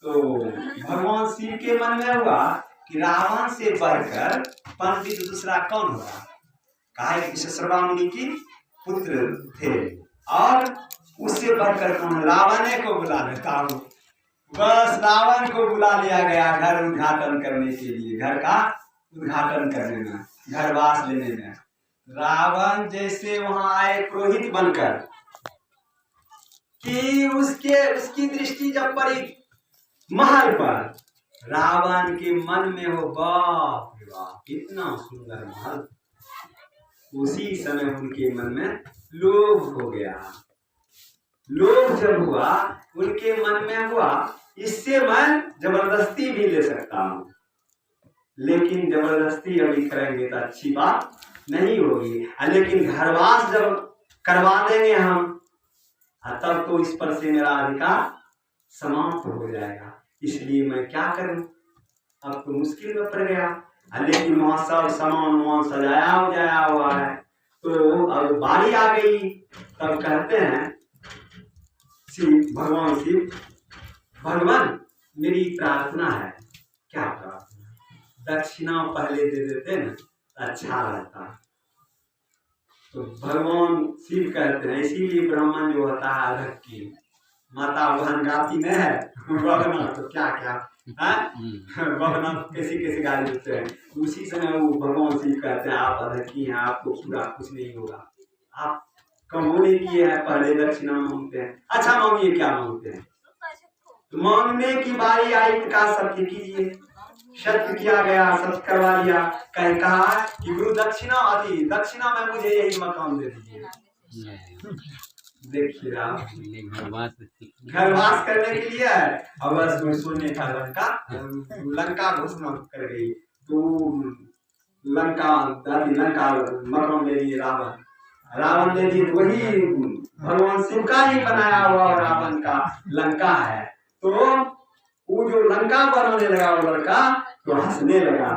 तो भगवान शिव के मन में हुआ कि रावण से बढ़कर पंडित दूसरा कौन होगा। कहा कि विश्वकर्मा मुनि की पुत्र थे, और उससे बढ़कर कौन, रावण को बुला लेता हूँ। बस रावण को बुला लिया गया घर उद्घाटन करने के लिए, घर का उद्घाटन करने में, घरवास लेने में। रावण जैसे वहां आए पुरोहित बनकर कि उसकी दृष्टि जब पड़ी महल पर, रावण के मन में हो बाप रे बाप कितना सुंदर महल। उसी समय उनके मन में लोभ हो गया। लोभ जब हुआ उनके मन में हुआ इससे मैं जबरदस्ती भी ले सकता हूँ, लेकिन जबरदस्ती अभी करेंगे तो अच्छी बात नहीं होगी, लेकिन घरवास जब करवा देंगे हम तब तो इस पर से मेरा अधिकार समाप्त हो जाएगा। इसलिए मैं क्या करूं, अब तो मुश्किल में पड़ गया। लेकिन वहां सब सामान सजाया उजाया हुआ है, तो अब बारी आ गई। तब कहते हैं भगवान शिव, भगवान मेरी प्रार्थना है। क्या प्रार्थना? दक्षिणा पहले दे देते ना अच्छा रहता। तो भगवान शिव कहते हैं, इसीलिए ब्राह्मण जो होता है अधक की माता बहन गाती नहीं है, बहना तो क्या क्या बहना कैसी कैसी गाली देते हैं। उसी समय वो भगवान शिव कहते हैं आप अधकी हैं, आपको पूरा कुछ नहीं होगा, आप कमोने की है, पहले दक्षिणा मांगते हैं। अच्छा मांगिए, क्या मांगते हैं? तो मांगने की बारी आई तो कहा सत्य कीजिए, सत्य किया गया, सत्य करवा लिया। कहा कि गुरु दक्षिणा आदि, दक्षिणा में मुझे यही मकान दे दीजिए। देखिए घरवास करने के लिए अब बस सोने का लंका घोषणा कर गई, तो लंका मकान ले लिए रावण ले लिए। वही भगवान शिव का ही बनाया हुआ रावण का लंका है। तो वो जो लंका बनाने लगा वो लड़का तो हंसने लगा।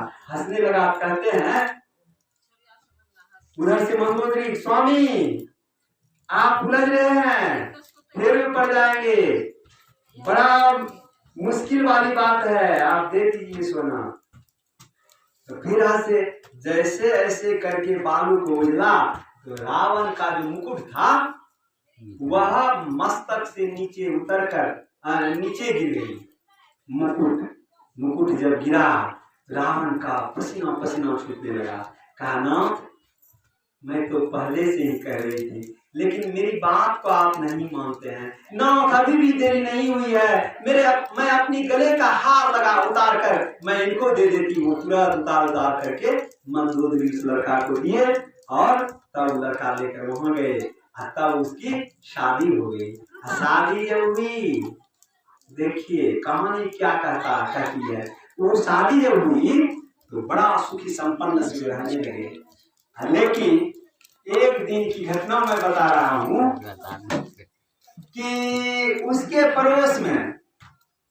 कहते हैं उधर से मंदोदरी, स्वामी आप उलझ रहे हैं, फिर भी पड़ जाएंगे, बड़ा मुश्किल वाली बात है, आप दे दीजिए सोना। तो फिर से जैसे ऐसे करके बालू को उजला, तो रावण का जो मुकुट था वह मस्तक से नीचे उतरकर नीचे गिर गई। मुकुट जब गिरा, रावण का पसीना पसीना छूटने लगा। कहा नाथ, मैं तो पहले से ही कह रही थी, लेकिन मेरी बात को आप नहीं मानते हैं। नाथ अभी भी देरी नहीं हुई है, मैं अपनी गले का हार उतार कर मैं इनको दे देती हूँ। तुरंत उतार करके मंदोदरी उस लड़का को दिए, और तब लड़का लेकर वहां गए, तब उसकी शादी हो गई। शादी जब हुई, देखिए कहानी क्या कहती है। वो शादी जब हुई तो बड़ा सुखी संपन्न से रहने लगे। लेकिन एक दिन की घटना मैं बता रहा हूँ कि उसके पड़ोस में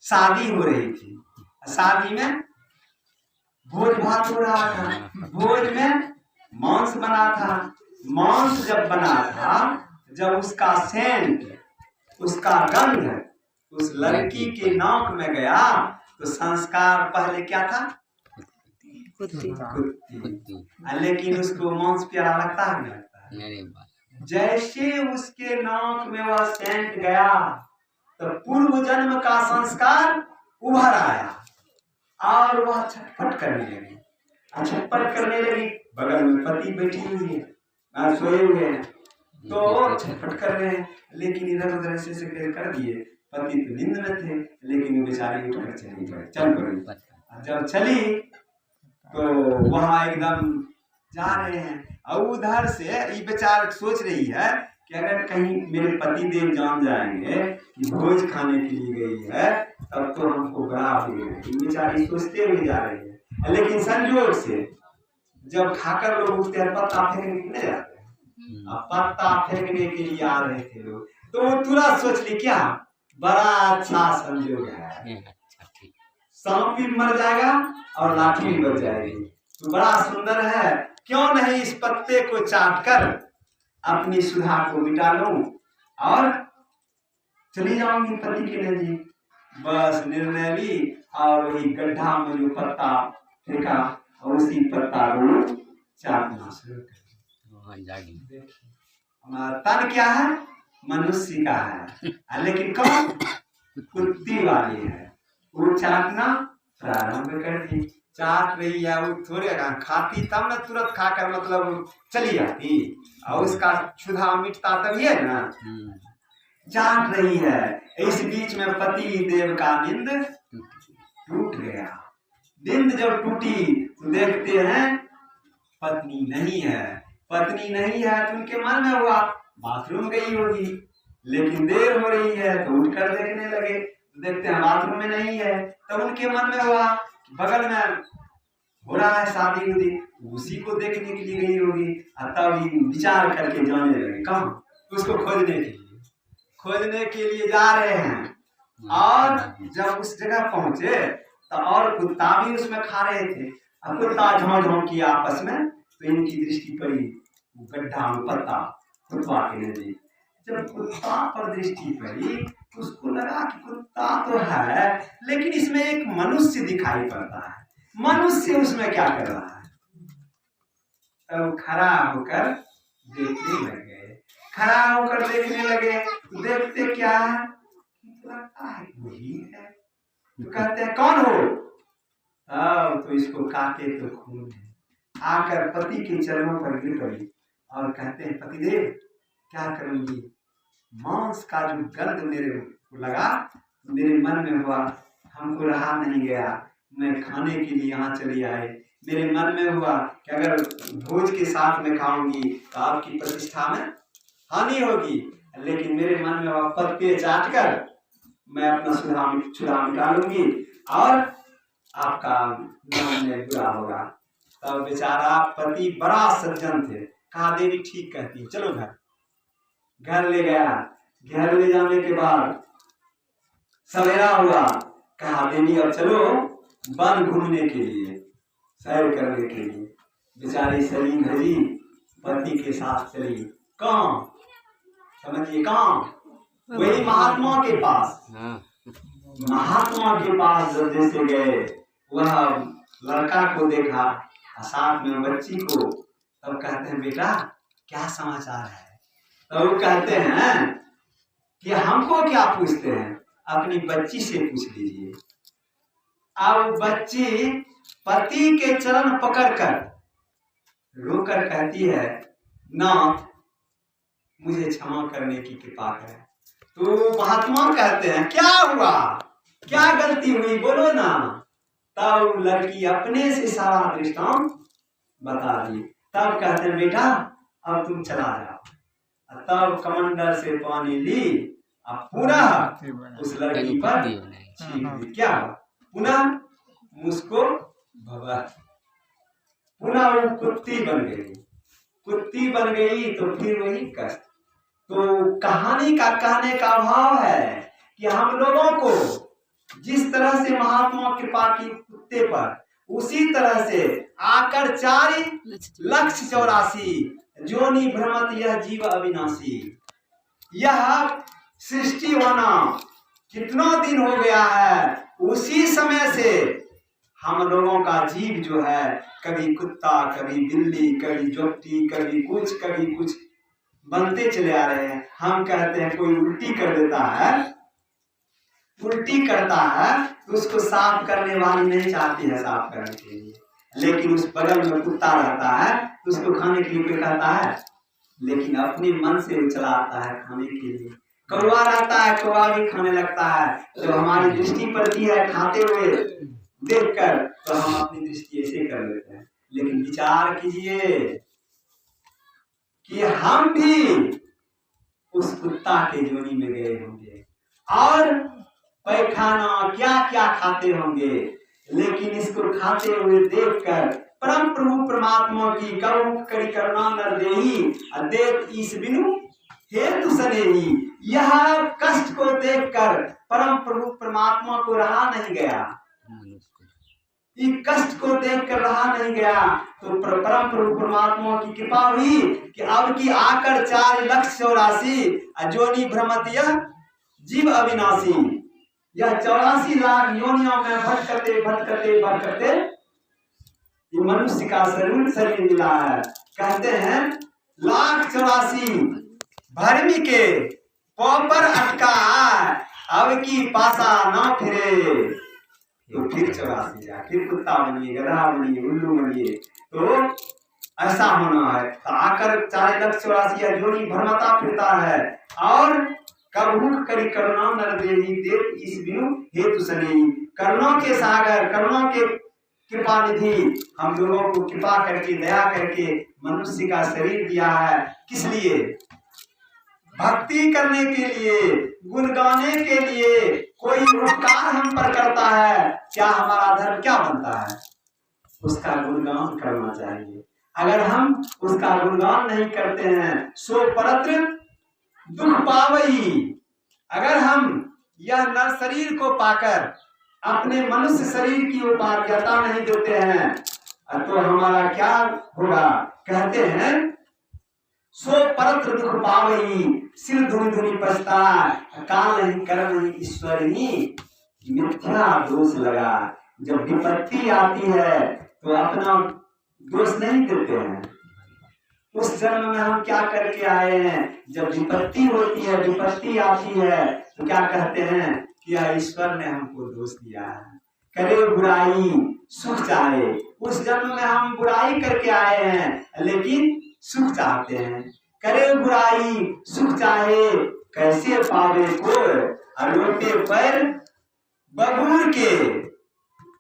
शादी हो रही थी। शादी में भोज भात हो रहा था। भोज में मांस बना था। मांस जब बना था, जब उसका सेंट, उसका गंध उस लड़की के नाक में गया, तो संस्कार पहले क्या था? कुत्ती। लेकिन उसको मांस प्यारा लगता है नहीं लगता? जैसे उसके नाक में वह सेंट गया, तो पूर्व जन्म का संस्कार उभर आया और वह छटपट करने लगी। छटपट करने लगी, बगल में पति बैठी हुई है, सोए हुए हैं, तो छटपट कर रहे हैं, लेकिन इधर उधर ऐसे कर दिए। पति तो नींद में थे, लेकिन वो बेचारी उठकर चली गई, चल पड़ी। जब चली तो वहां एकदम जा रहे हैं, और उधर से ये बेचारा सोच रही है कि अगर कहीं मेरे पति देव जान जाएंगे कि भोज खाने के लिए गई है, तब तो हमको बड़ा देंगे। बेचारी सोचते हुए जा रही है, लेकिन संयोग से जब खाकर लोग उठते हैं, पत्ता फेंकने के लिए जाते हैं, अब पत्ता फेंकने के लिए आ रहे थे लोग, तो वो तुरंत सोच ली क्या बड़ा अच्छा संयोग है, सांप भी मर जाएगा और लाठी भी बच जाएगी, तो बड़ा सुंदर है, क्यों नहीं इस पत्ते को चाट कर अपनी सुधा को मिटा लूं और चली जाऊंगी पति के नजदीक। बस निर्णय ली और वही गड्ढा में जो पत्ता फेंका और उसी पत्ता को चाटना शुरू कर। तन क्या है? मनुष्य का है, लेकिन कौन? कुत्ती वाली है। वो चाटना प्रारंभ कर दी, चाट रही है, वो थोड़े खाती तब न तुरंत खाकर मतलब चली जाती, और उसका क्षुधा मिटता तभी है ना, चाट रही है। इस बीच में पति देव का नींद टूट गया। नींद जब टूटी तो देखते हैं पत्नी नहीं है। पत्नी नहीं है तो उनके मन में हुआ बाथरूम गई होगी, लेकिन देर हो रही है तो उठकर देखने लगे, देखते हैं बाथरूम में नहीं है। तब उनके मन में हुआ बगल में हो रहा है शादी उदी, उसी को देखने के लिए गई होगी, तब विचार करके जाने लगे कहाँ, उसको खोजने के लिए जा रहे हैं। और जब उस जगह पहुंचे तो और कुत्ता भी उसमें खा रहे थे, और कुत्ता झों किया आपस में, तो इनकी दृष्टि पड़ी गड्ढा में पत्ता कुत्ता के नजदीक। जब कुत्ता पर दृष्टि पड़ी तो उसको लगा कि कुत्ता तो है, लेकिन इसमें एक मनुष्य दिखाई पड़ता है, मनुष्य उसमें क्या कर रहा है? तब खड़ा होकर देखने लगे, खड़ा होकर देखने लगे, देखते क्या है, लगता है वही है। तो कहते हैं कौन हो? तब तो इसको काटे तो खून है। आकर पति के चरणों पर गिर पड़ी और कहते हैं पतिदेव क्या करूंगी, मांस का जो गंध मेरे को लगा, मेरे मन में हुआ, हमको रहा नहीं गया, मैं खाने के लिए यहाँ चली आई। मेरे मन में हुआ कि अगर भोज के साथ में खाऊंगी तो आपकी प्रतिष्ठा में हानि होगी, लेकिन मेरे मन में हुआ पत्ते चाट कर मैं अपना छुरा मिटा लूंगी और आपका नाम में बुरा होगा। तब बेचारा पति बड़ा सज्जन थे, कहा देवी ठीक कहती, चलो घर ले गया। घर ले जाने के बाद सवेरा हुआ, कहा देवी अब चलो वन घूमने के लिए, सैर करने के लिए। बेचारी सली धरी पति के साथ चली, कहाँ समझिए, कहाँ? वही महात्मा के पास। महात्मा के पास जब जैसे गए, वह लड़का को देखा साथ में बच्ची को, तब कहते हैं बेटा क्या समाचार है? तो वो कहते हैं कि हमको क्या पूछते हैं, अपनी बच्ची से पूछ लीजिए। अब बच्ची पति के चरण पकड़कर रोकर कहती है नाथ मुझे क्षमा करने की कृपा करें। तो महात्मा कहते हैं क्या हुआ, क्या गलती हुई, बोलो ना। तब लड़की अपने से सारा दृष्टांत बता दी। तब कहते हैं बेटा अब तुम चला जाओ। तब कमंडल से पानी ली, अब पुनः उस लड़की पर छींट दी। क्या पुनः मुझको भगा, पुनः वो कुत्ती बन गई। कुत्ती बन गई तो फिर वही कष्ट। तो कहानी का कहने का भाव है कि हम लोगों को जिस तरह से महात्मा कृपा की कुत्ते पर, उसी तरह से आकर 4,84,000 जोनि भ्रमत यह जीव अविनाशी। यह सृष्टि होना कितना दिन हो गया है, उसी समय से हम लोगों का जीव जो है कभी कुत्ता, कभी बिल्ली, कभी जोकटी, कभी कुछ बनते चले आ रहे हैं। हम कहते हैं कोई उल्टी कर देता है, उल्टी करता है तो उसको साफ करने वाली नहीं चाहती है साफ करने के लिए, लेकिन उस बगल में कुत्ता रहता है तो उसको खाने के लिए कोई कहता है, लेकिन अपने मन से वो चला आता है खाने के लिए। कौवा रहता है, कौवा भी खाने लगता है। जब हमारी दृष्टि पड़ती है खाते हुए देखकर तो हम अपनी दृष्टि ऐसे कर लेते हैं, लेकिन विचार कीजिए कि हम भी उस कुत्ता के जोनी में गए होंगे और पैखाना क्या क्या खाते होंगे, लेकिन इसको खाते हुए देखकर परम प्रभु परमात्मा की करुण करी करुणा नर देही देख ईश बिनु हेतु सनेही। यह कष्ट को देखकर परम प्रभु परमात्मा को रहा नहीं गया, इस कष्ट को देखकर रहा नहीं गया तो परम प्रभु परमात्मा की कृपा हुई कि अब की आकर 4,84,000 जोनि भ्रमत यह जीव अविनाशी। यह 84 लाख योनियों में भटकते ये मनुष्य का शरीर मिला है। कहते हैं 1,84,000 भरमी के पॉपर अटका अब की पासा ना फिरे। तो फिर 84 जाए, फिर कुत्ता बनिए, गधा बनिए, उल्लू बनिए, तो ऐसा होना है। तो आकर 4,84,000 जोनी भ्रमता फिरता है और कबहू करी करुणा नर देवी देव इस बिनु हेतु सनेही। करुणा के सागर, करुणा के कृपा निधि हम लोगों को कृपा करके दया करके मनुष्य का शरीर दिया है। किस लिए? भक्ति करने के लिए, गुण गाने के लिए। कोई उपकार हम पर करता है, क्या हमारा धर्म क्या बनता है? उसका गुणगान करना चाहिए। अगर हम उसका गुणगान नहीं करते हैं सो परत्र दुख पावई। अगर हम यह नर शरीर को पाकर अपने मनुष्य शरीर की उपार्यता नहीं देते हैं तो हमारा क्या होगा? कहते हैं सो परत्र दुख पावई सिर धुनि धुनि पछता काल नहीं कर्म नहीं ईश्वर ही मिथ्या दोष लगा। जब विपत्ति आती है तो अपना दोष नहीं देते हैं। उस जन्म में हम क्या करके आए हैं? जब विपत्ति होती है, विपत्ति आती है तो क्या कहते हैं कि ईश्वर ने हमको दोष दिया है। करे बुराई सुख चाहे। उस जन्म में हम बुराई करके आए हैं लेकिन सुख चाहते हैं। करे बुराई सुख चाहे कैसे पावे को अलोटे पर बबूर के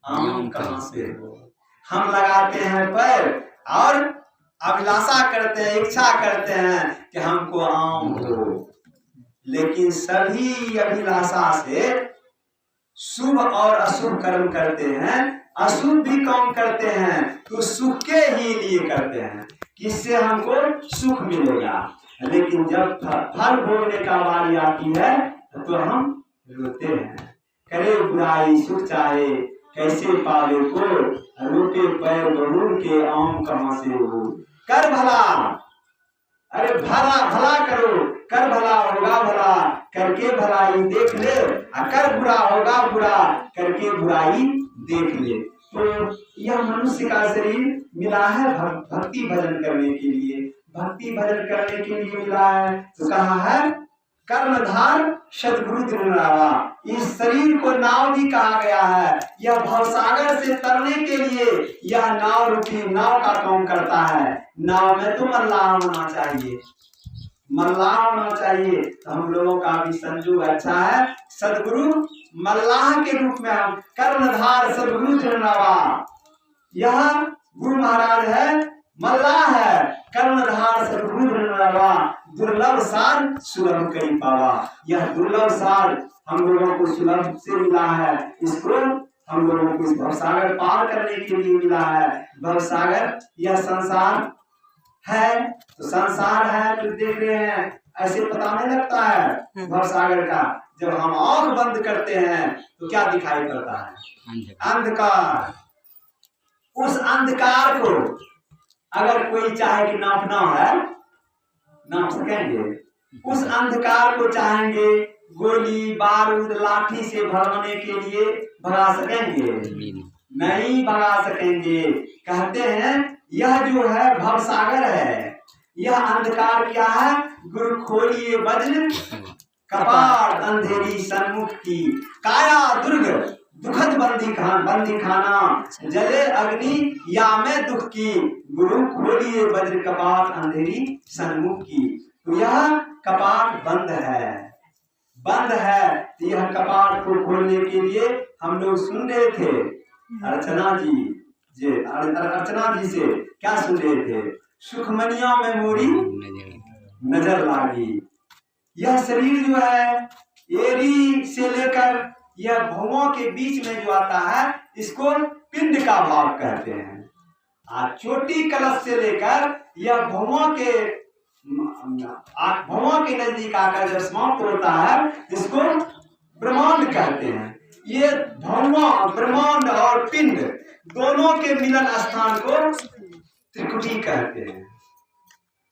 आम कहां से हो। हम लगाते हैं पैर और अभिलाषा करते हैं, इच्छा करते हैं कि हमको आम हो, लेकिन सभी अभिलाषा से शुभ और अशुभ कर्म करते हैं। अशुभ भी काम करते हैं तो सुख के ही लिए करते हैं, किससे हमको सुख मिलेगा। लेकिन जब फल भोगने का बारी आती है तो हम रोते हैं। करे बुराई सुख चाहे कैसे पावे को रोटे पैर बबूर के आम कहां से हो। कर भला, अरे भला करो, कर भला होगा भला करके भलाई देख ले, कर बुरा होगा बुरा करके बुराई देख ले। तो यह मनुष्य का शरीर मिला है भक्ति भजन करने के लिए। भक्ति भजन करने के लिए मिला है तो कहा है कर्णधार सदगुरु द्रोणावा। इस शरीर को नाव भी कहा गया है। यह भवसागर से तरने के लिए यह नाव रूपी नाव का काम करता है। नाव में तो मल्लाह होना चाहिए, मल्लाह होना चाहिए। तो हम लोगों का भी संजोग अच्छा है। सदगुरु मल्लाह के रूप में हम कर्णधार सदगुरु द्रोणावा। यह गुरु महाराज है, मल्लाह है, कर्णधार सदगुरु द्रोणावा। दुर्लभ सार सुलभ करी पावा। यह दुर्लभ सार हम लोगों को सुलभ से मिला है। इसको हम लोगों को इस भवसागर पार करने के लिए मिला है। भवसागर यह संसार है तो संसार है तो देख रहे हैं ऐसे पता नहीं लगता है भवसागर का। जब हम आंख बंद करते हैं तो क्या दिखाई पड़ता है? अंधकार। उस अंधकार को अगर कोई चाहे कि नापना है, नाप सकेंगे? उस अंधकार को चाहेंगे गोली बारूद लाठी से भगाने के लिए भगा सकेंगे? नहीं भगा सकेंगे। कहते हैं यह जो है भवसागर है, यह अंधकार क्या है? गुरु खोलिए वज्र कपाट अंधेरी सन्मुख की, काया दुर्ग दुखद बंदी खाना, जले अग्नि या में दुख की, गुरु खोलिए वज्र कपाट अंधेरी सन्मुख की। तो यह कपाट बंद है, बंद है। तो यह कपाट को खोलने के लिए हम लोग सुन रहे थे अर्चना जी से क्या सुन रहे थे? सुखमनिया में मोरी नजर लागी। यह शरीर जो है एरी से लेकर यह भौवों के बीच में जो आता है इसको पिंड का भाव कहते हैं। चोटी कलश से लेकर यह भौवों के नजदीक आकर जब समाप्त होता है इसको ब्रह्मांड कहते हैं। ये ब्रह्मांड और पिंड दोनों के मिलन स्थान को त्रिकुटी कहते हैं,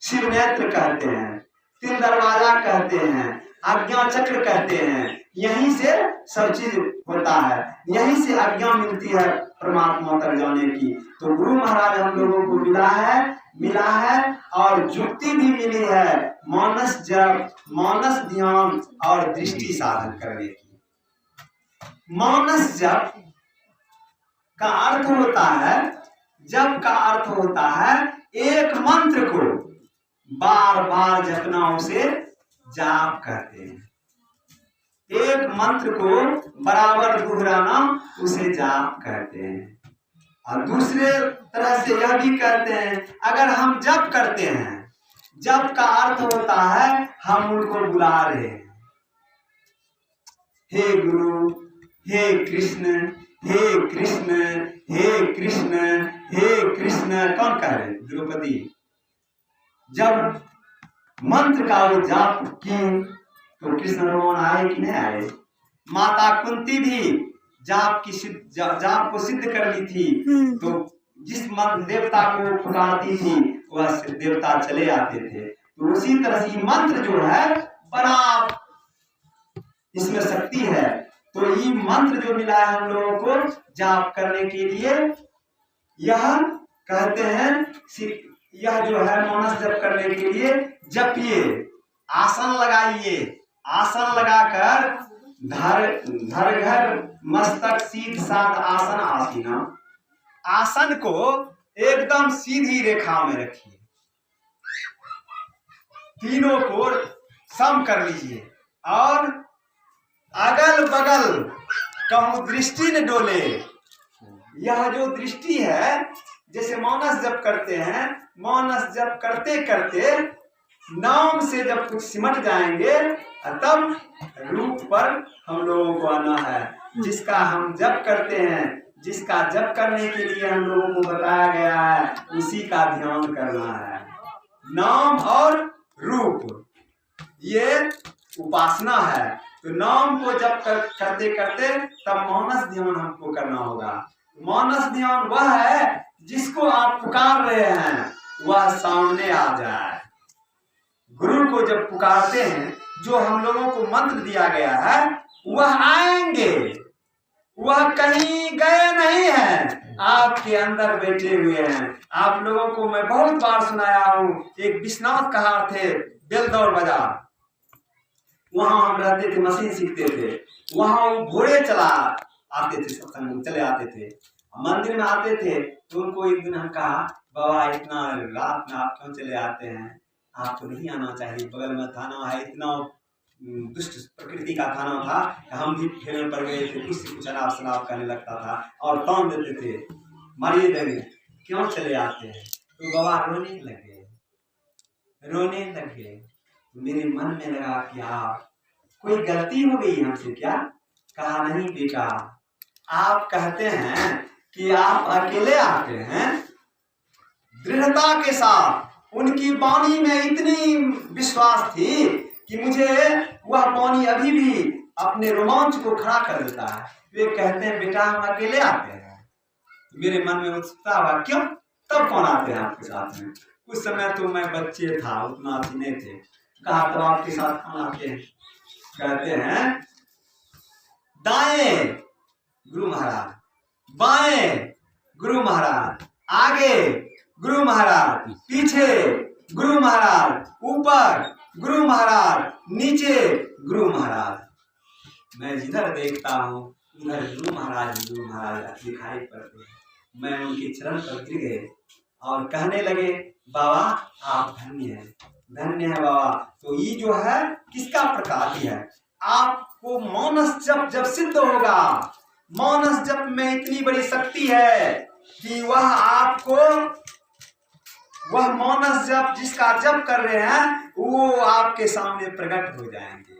शिव नेत्र कहते हैं, तीन दरवाजा कहते हैं, आज्ञा चक्र कहते हैं। यहीं से सब चीज होता है, यहीं से आज्ञा मिलती है परमात्मा तक जाने की। तो गुरु महाराज हम लोगों को मिला है और युक्ति भी मिली है मानस जप, मानस ध्यान और दृष्टि साधन करने की। मानस जप का अर्थ होता है, जप का अर्थ होता है एक मंत्र को बार बार जपना, उसे जाप कहते हैं। एक मंत्र को बराबर दोहराना उसे जाप कहते हैं। और दूसरे तरह से यह भी कहते हैं अगर हम जप करते हैं, जप का अर्थ होता है हम उनको बुला रहे हैं, हे गुरु, हे कृष्ण, हे कृष्ण, हे कृष्ण, हे कृष्ण। कौन कह रहे? द्रौपदी। जब मंत्र का वो जाप की तो कृष्ण भगवान आए कि नहीं आए? माता कुंती भी जाप को सिद्ध कर ली थी, तो जिस मंत्र देवता को पुकारती थी वह देवता चले आते थे। तो उसी तरह से मंत्र जो है बड़ा इसमें शक्ति है। तो ये मंत्र जो मिला है हम लोगों को जाप करने के लिए, यह कहते हैं यह जो है मानस जप करने के लिए जपिए, आसन लगाइए, आसन लगाकर धर मस्तक सीध सात आसन आसीना। आसन को एकदम सीधी रेखा में रखिए, तीनों को सम कर लीजिए और अगल बगल कहूं दृष्टि न डोले। यह जो दृष्टि है, जैसे मानस जप करते हैं, मानस जप करते करते नाम से जब कुछ सिमट जाएंगे तब रूप पर हम लोगों को आना है। जिसका हम जप करते हैं, जिसका जप करने के लिए हम लोगों को बताया गया है, उसी का ध्यान करना है। नाम और रूप ये उपासना है। तो नाम को जप करते करते तब मानस ध्यान हमको करना होगा। मानस ध्यान वह है जिसको आप पुकार रहे हैं वह सामने आ जाए। गुरु को जब पुकारते हैं, जो हम लोगों को मंत्र दिया गया है, वह आएंगे, वह कहीं गए नहीं हैं, आपके अंदर बैठे हुए हैं। आप लोगों को मैं बहुत बार सुनाया हूँ, एक विश्वनाथ कहा थे बेलदौर बाजार, वहां हम रहते थे, मशीन सीखते थे। वहां वो घोड़े चला आते थे, सत्संग चले आते थे, मंदिर में आते थे। तो उनको एक दिन हम कहा, बाबा इतना रात में आप क्यों चले आते हैं? आपको नहीं आना चाहिए, बगल में थाना है, इतना दुष्ट प्रकृति का थाना था। हम भी फेरे पड़ गए थे, कुछ से कुछ अनाप शनाप करने लगता था और तान देते थे, मारिए देंगे, क्यों चले आते हैं? तो बाबा रोने लगे। मेरे मन में लगा कि कोई गलती हो गई हमसे क्या? कहा नहीं बेटा, आप कहते हैं कि आप अकेले आते हैं, दृढ़ता के साथ। उनकी वाणी में इतनी विश्वास थी कि मुझे वह वाणी अभी भी अपने रोमांच को खड़ा कर देता है। वे कहते हैं बेटा हम अकेले आते हैं, मेरे मन में उत्सुकता हुआ, क्यों तब कौन आते हैं आपके साथ में? उस समय तो मैं बच्चे था, उतना भी नहीं थे। कहा तब आपके साथ कौन आते हैं? कहते हैं दाएं गुरु महाराज, बाएं गुरु महाराज, आगे गुरु महाराज, पीछे गुरु महाराज, ऊपर गुरु महाराज, नीचे गुरु महाराज। मैं जिधर देखता हूँ उधर गुरु महाराज दिखाई पड़ते हैं। मैं उनके चरण पर गिर गए और कहने लगे, बाबा आप धन्य हैं, धन्य है बाबा। तो ये जो है किसका प्रकाश है? आपको मानस जब सिद्ध होगा, मानस जप में इतनी बड़ी शक्ति है कि वह आपको, वह मानस जप जिसका जप कर रहे हैं वो आपके सामने प्रकट हो जाएंगे।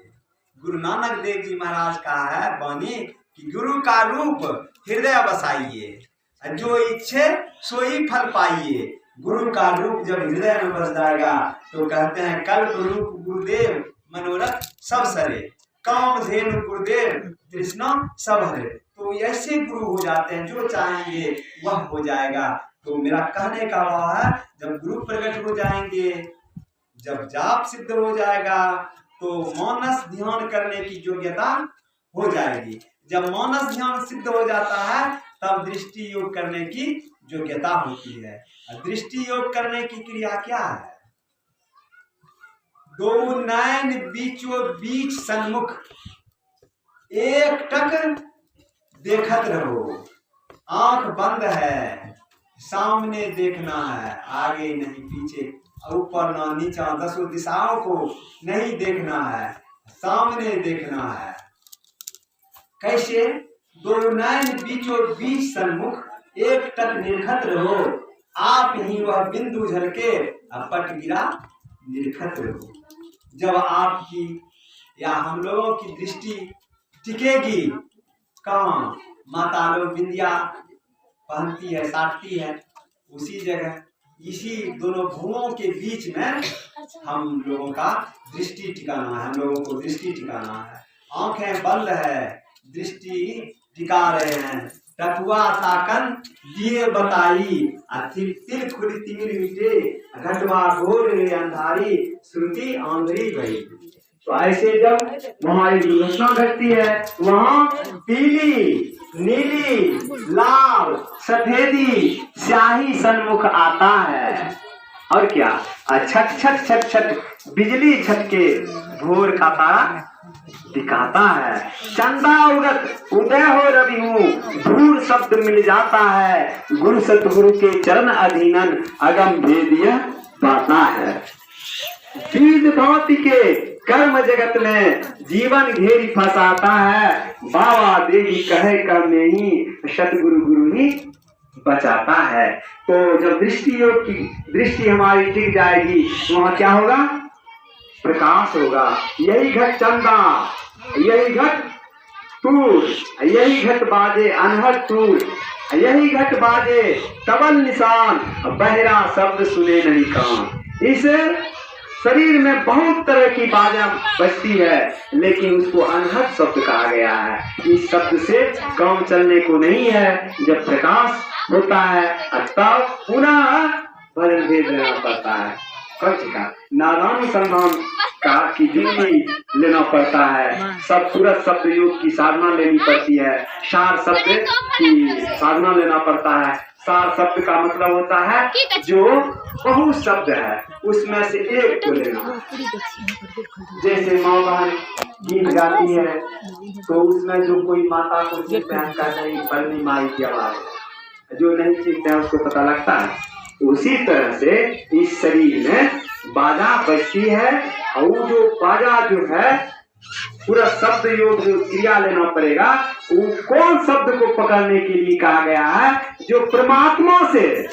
गुरु नानक देव जी महाराज का है वाणी कि गुरु का रूप हृदय बसाइए, जो इच्छे सोई फल पाइए। गुरु का रूप जब हृदय में बस जाएगा तो कहते हैं कल्प रूप गुरुदेव मनोरथ सब सरे, काम धेनु गुरुदेव तृष्णा सब हरे। तो ऐसे गुरु हो जाते हैं, जो चाहेंगे वह हो जाएगा। तो मेरा कहने का भाव है, जब गुरु प्रकट हो जाएंगे, जब जाप सिद्ध हो जाएगा तो मानस ध्यान करने की योग्यता हो जाएगी। जब मानस ध्यान सिद्ध हो जाता है तब दृष्टि योग करने की योग्यता होती है। दृष्टि योग करने की क्रिया क्या है? दो नयन बीचों बीच सन्मुख, एक टक देखत रहो। आंख बंद है, सामने देखना है, आगे नहीं पीछे, ऊपर ना नीचा, दसों दिशाओं को नहीं देखना है, सामने देखना है। कैसे? दो नयन बीचों बीच सन्मुख, एक टक निरखत रहो। आप ही वह बिंदु झलके पट गिरा निरखत रहो। जब आपकी या हम लोगों की दृष्टि टिकेगी, कहाँ माता लोग बिंदिया पहनती है, साटती है, उसी जगह, इसी दोनों भुवों के बीच में हम लोगों का दृष्टि टिकाना है। हम लोगों को दृष्टि टिकाना है। आंखें बंद है, दृष्टि टिका रहे हैं। टकुआ ताकन दिए बताई, तिल खुद तीर मिटे, घटवा घोर अंधारी, श्रुति आंधरी गई। तो ऐसे जब हमारी दुर्घटना घटती है, वहाँ पीली नीली लाल सफेदी स्याही सन्मुख आता है। और क्या? छट छट छट छट बिजली छटके भोर का तारा दिखाता है। चंदा उगत उदय हो रवि हूँ, धूल शब्द मिल जाता है। गुरु सतगुरु के चरण अधीनन अगम भेदिय पाता है। बीज भांति के कर्म जगत में जीवन घेरी फंसाता है। बाबा देवी कहे कर नहीं, सतगुरु गुरु ही बचाता है। तो जब दृष्टि योग की दृष्टि हमारी टिक जाएगी, वहाँ क्या होगा? प्रकाश होगा। यही घट चंदा, यही घट तूर, यही घट बाजे अनहद तूर, यही घट बाजे तबल निशान, बहरा शब्द सुने नहीं कान। इस शरीर में बहुत तरह की बाजा बजती है, लेकिन उसको अनहद शब्द कहा गया है। इस शब्द से काम चलने को नहीं है। जब प्रकाश होता है तब पुनः भजन भेद लेना पड़ता है। कच्छ का नादान संधान का की जुक्ति लेना पड़ता है। सब सूरत शब्द योग की साधना लेनी पड़ती है। सार शब्द की साधना लेना पड़ता है। सार शब्द का मतलब होता है जो बहुत शब्द है उसमें से एक को लेना। जैसे माँ बहन गीत गाती है तो उसमें जो कोई माता को पढ़नी माई की आवाज, जो नहीं सीखता है उसको पता लगता है। उसी तरह से इस शरीर में बाजा बजती है, और जो बाजा जो है पूरा शब्द योग जो क्रिया लेना पड़ेगा, वो कौन शब्द को पकड़ने के लिए कहा गया है? जो परमात्मा से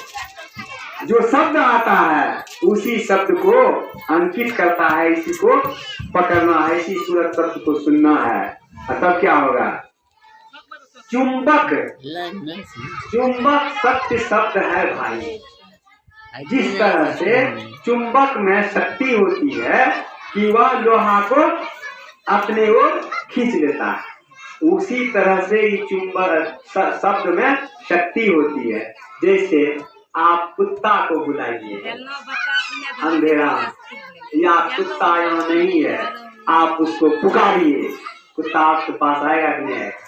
जो शब्द आता है उसी शब्द को अंकित करता है, इसी को पकड़ना है, इसी सूरत शब्द को सुनना है। तब क्या होगा? चुंबक, चुंबक सत्य शब्द है भाई। जिस तरह से चुंबक में शक्ति होती है कि वह लोहा को अपने ओर खींच लेता है, उसी तरह से ये चुंबक शब्द में शक्ति होती है। जैसे आप कुत्ता को बुलाइए अंधेरा, या कुत्ता यहाँ नहीं है, आप उसको पुकारिए, कुत्ता आपके पास आएगा कि नहीं आएगा?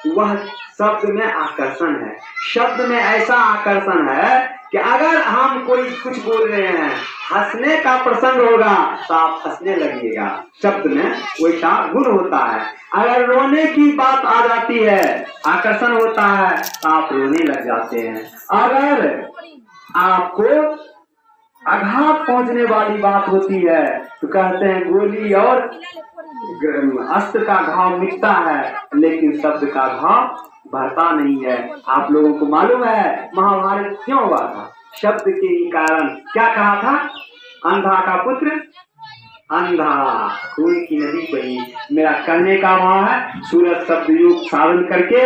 वह शब्द में आकर्षण है। शब्द में ऐसा आकर्षण है कि अगर हम कोई कुछ बोल रहे हैं, हंसने का प्रसंग होगा तो आप हंसने लगिएगा। शब्द में वैसा गुण होता है। अगर रोने की बात आ जाती है, आकर्षण होता है तो आप रोने लग जाते हैं। अगर आपको आघात पहुंचने वाली बात होती है तो कहते हैं गोली और अस्त्र का घाव मिटता है, लेकिन शब्द का घाव बढ़ता नहीं है। आप लोगों को मालूम है महाभारत क्यों हुआ था? शब्द के ही कारण। क्या कहा था? अंधा का पुत्र अंधा, खून की नदी बही। मेरा कहने का भाव है सूरज शब्द युग साधन करके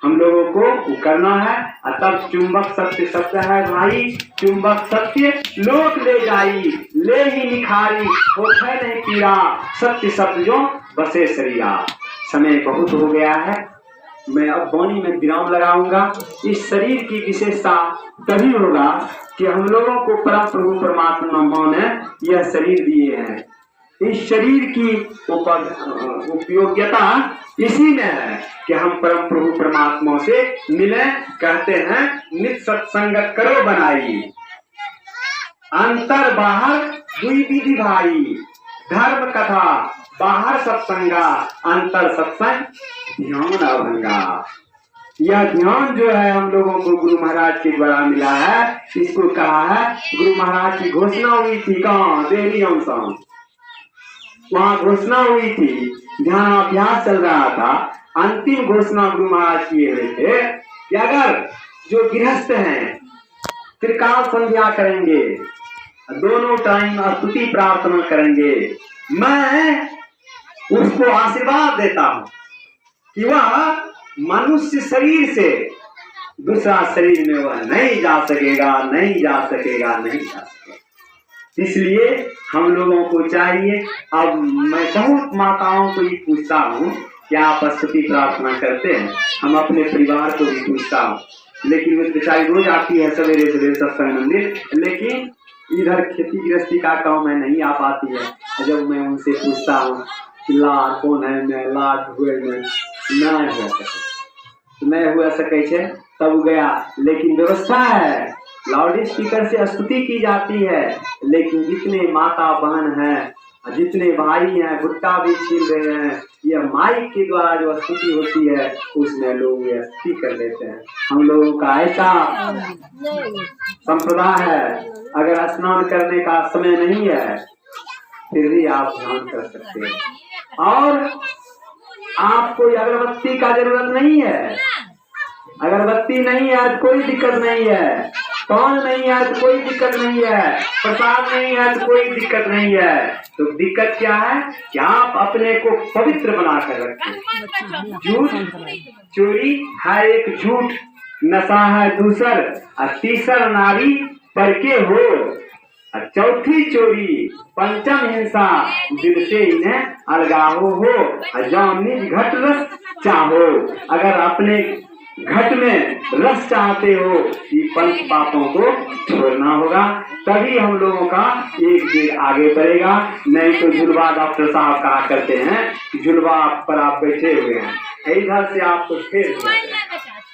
हम लोगों को करना है। और तब चुंबक सत्य शब्द है भाई, चुंबक सत्य लोक ले जाई, ले ही निखारी हो नहीं पीड़ा, सत्य शब्द जो बसे शरीरा। समय बहुत हो गया है, मैं अब वाणी में विराम लगाऊंगा। इस शरीर की विशेषता तभी होगा कि हम लोगों को परम प्रभु परमात्मा ने यह शरीर दिए हैं। इस शरीर की उपयोगिता इसी में है कि हम परम प्रभु परमात्मा से मिले। कहते हैं नित सत्संगत करो बनाई, अंतर बाहर दुई विधि भाई, धर्म कथा बाहर सत्संगा, अंतर सत्संग ध्यान अभंगा। यह ध्यान जो है हम लोगों को गुरु महाराज के द्वारा मिला है। इसको कहा है, गुरु महाराज की घोषणा हुई थी कहाँ? देहली हमसम, वहाँ घोषणा हुई थी, ध्यान अभ्यास चल रहा था। अंतिम घोषणा गुरु महाराज किए हुए थे कि अगर जो गृहस्थ हैं त्रिकाल संध्या करेंगे, दोनों टाइम स्तुति प्रार्थना करेंगे, मैं उसको आशीर्वाद देता हूँ कि वह मनुष्य शरीर से दूसरा शरीर में वह नहीं जा सकेगा, नहीं जा सकेगा, नहीं जा सकेगा। इसलिए हम लोगों को चाहिए, अब मैं बहुत माताओं को ही पूछता हूँ कि आप स्तुति प्रार्थना करते हैं? हम अपने परिवार को भी पूछता हूँ, लेकिन वो बेचारी रोज आती है सवेरे सवेरे सत्संग मंदिर, लेकिन इधर खेती गृहस्थी का काम है, नहीं आ पाती है। जब मैं उनसे पूछता हूँ कि लाड कौन है, मैं लाड हुए में नहीं हो सके, तो मैं हुआ सके छे तब गया। लेकिन व्यवस्था है, लाउड स्पीकर से स्तुति की जाती है, लेकिन जितने माता बहन हैं, जितने भाई हैं, भुट्टा भी छील रहे हैं, यह माइक के द्वारा जो स्तुति होती है उसमें लोग यह स्तुति कर लेते हैं। हम लोगों का ऐसा संप्रदाय है, अगर स्नान करने का समय नहीं है फिर भी आप ध्यान कर सकते हैं। और आपको अगरबत्ती का जरूरत नहीं है, अगरबत्ती नहीं है तो कोई दिक्कत नहीं है, पान नहीं है तो कोई दिक्कत नहीं है, प्रसाद नहीं है तो कोई दिक्कत नहीं है। तो दिक्कत क्या है कि आप अपने को पवित्र बनाकर रखें। झूठ चोरी है एक झूठ, नशा है दूसर, और तीसर नारी पर के हो, और चौथी चोरी, पंचम हिंसा, दिल से इन्हें अलगाहो हो, और जान निज घट रस चाहो। अगर अपने घट में रस चाहते हो, ये पंच पापों को छोड़ना होगा, तभी हम लोगों का एक दिन आगे बढ़ेगा। नहीं तो जुलवा, डॉक्टर साहब कहा करते हैं जुलवा पर आप बैठे हुए हैं, इधर से आपको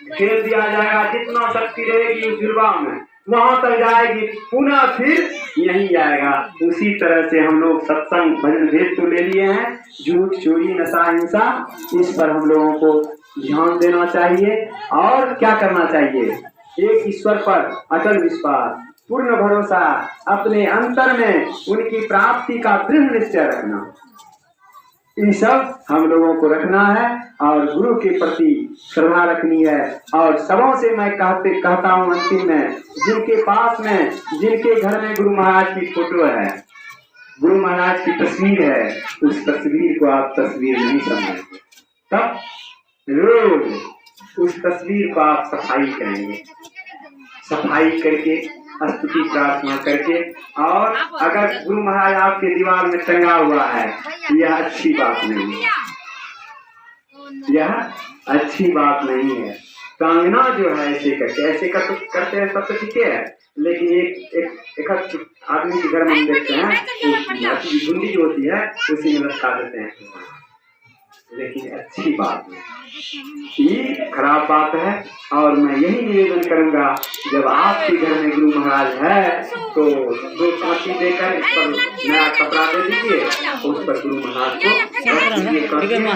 खेल दिया जाएगा, जितना शक्ति रहेगी उस जुलवा में वहां तक जाएगी, पुनः फिर यहीं आएगा। उसी तरह से हम लोग सत्संग भजन भेद तो ले लिए हैं, झूठ चोरी नशा हिंसा, इस पर हम लोगों को ध्यान देना चाहिए। और क्या करना चाहिए? एक ईश्वर पर अटल विश्वास, पूर्ण भरोसा, अपने अंतर में उनकी प्राप्ति का दृढ़ निश्चय रखना, इन सब हम लोगों को रखना है। और गुरु के प्रति श्रद्धा रखनी है। और सबों से मैं कहता हूँ अंतिम में, जिनके पास में, जिनके घर में गुरु महाराज की फोटो है, गुरु महाराज की तस्वीर है, उस तस्वीर को आप तस्वीर नहीं समझेंगे, तब रोज उस तस्वीर को आप सफाई करेंगे, सफाई करके स्तुति प्रार्थना करके। और अगर गुरु महाराज आपके दीवार में टंगा हुआ है, यह अच्छी बात नहीं है। यह अच्छी बात नहीं है। कांगना जो है ऐसे करते हैं सब तो ठीक है, लेकिन एक आदमी के घर में हम देखते हैं तो गुंडी जो होती है उसी में लटका देते हैं, लेकिन अच्छी बात नहीं, ये खराब बात है। और मैं यही निवेदन करूंगा, जब आपके घर में गुरु महाराज है तो 2 कांटी देकर इस पर नया कपड़ा दे दीजिए, उस पर गुरु महाराज को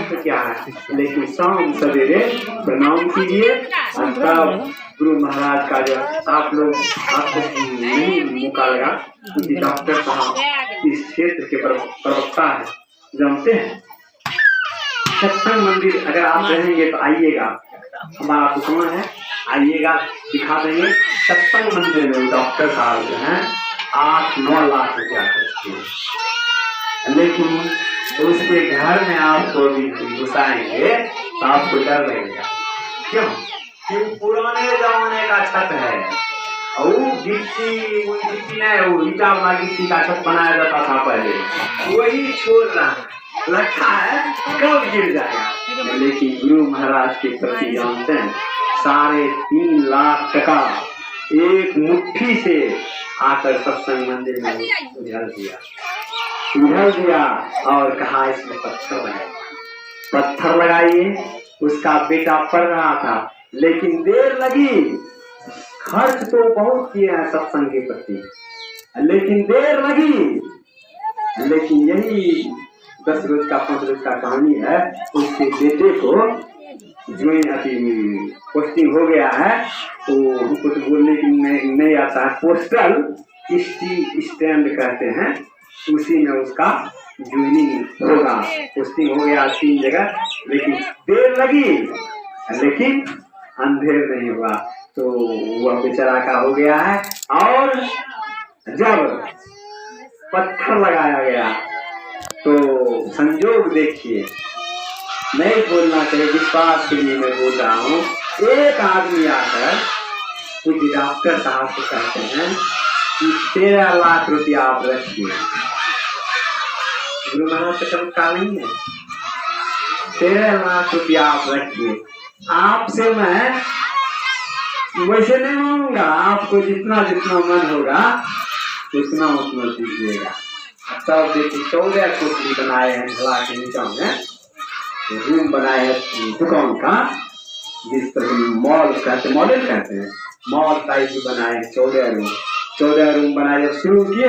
तो क्या है, लेकिन शाम सवेरे प्रणाम कीजिए। तब गुरु महाराज का जो आप लोग आपको नहीं मौका लगा, क्योंकि डॉक्टर साहब इस क्षेत्र के प्रवक्ता है, जानते हैं। सत्संग मंदिर अगर आप रहेंगे तो आइएगा, हमारा दुकान है, आइएगा दिखा देंगे। सत्संग मंदिर में डॉक्टर साहब जो है 8-9 लाख रुपया खर्च किए, लेकिन उसके घर में आपको भी घुसाएंगे तो आपको डर लगेगा। क्यों? क्योंकि पुराने जमाने का छत है, और वो गिट्टी नहीं, वो ईटा वाला गिट्टी का छत बनाया जाता था पहले, वही छोड़ रहा लगता है कब गिर जाएगा। लेकिन गुरु महाराज के प्रति जानते हैं 3.5 लाख टका एक मुट्ठी से आकर सत्संग मंदिर में उधर दिया और कहा इसमें पत्थर लगाइए। उसका बेटा पढ़ रहा था, लेकिन देर लगी। खर्च तो बहुत किए हैं सत्संग के प्रति, लेकिन देर लगी। लेकिन यही 10 रोज का 5 रोज का कहानी है, उसके बेटे को जो पोस्टिंग हो गया है, तो हमको तो बोलने की नहीं आता है। पोस्टल स्टैंड कहते हैं, उसी में उसका ज्वाइनिंग होगा। पोस्टिंग हो गया 3 जगह, लेकिन देर लगी, लेकिन अंधेर नहीं हुआ, तो वह बेचारा का हो गया है। और जब पत्थर लगाया गया तो संजोग देखिए, नहीं बोलना चाहिए, विश्वास के लिए मैं बोल रहा हूँ। एक आदमी आकर कुछ डॉक्टर साहब को कहते हैं कि 13 लाख रुपया आप रखिए। गुरु महाराज का चमत्कार नहीं है, 13 लाख रुपया आप रखिए। आपसे मैं वैसे नहीं मांगूंगा, आपको जितना जितना मन होगा उतना उतना दीजिएगा। तब देखिए 14 कोठरी बनाए हैं ढला के नीचा में, रूम बनाए हैं दुकान का, जिस तरह मॉल कहते हैं, मॉडल कहते हैं, मॉल टाइप बनाए 14 रूम बनाए। जब शुरू किए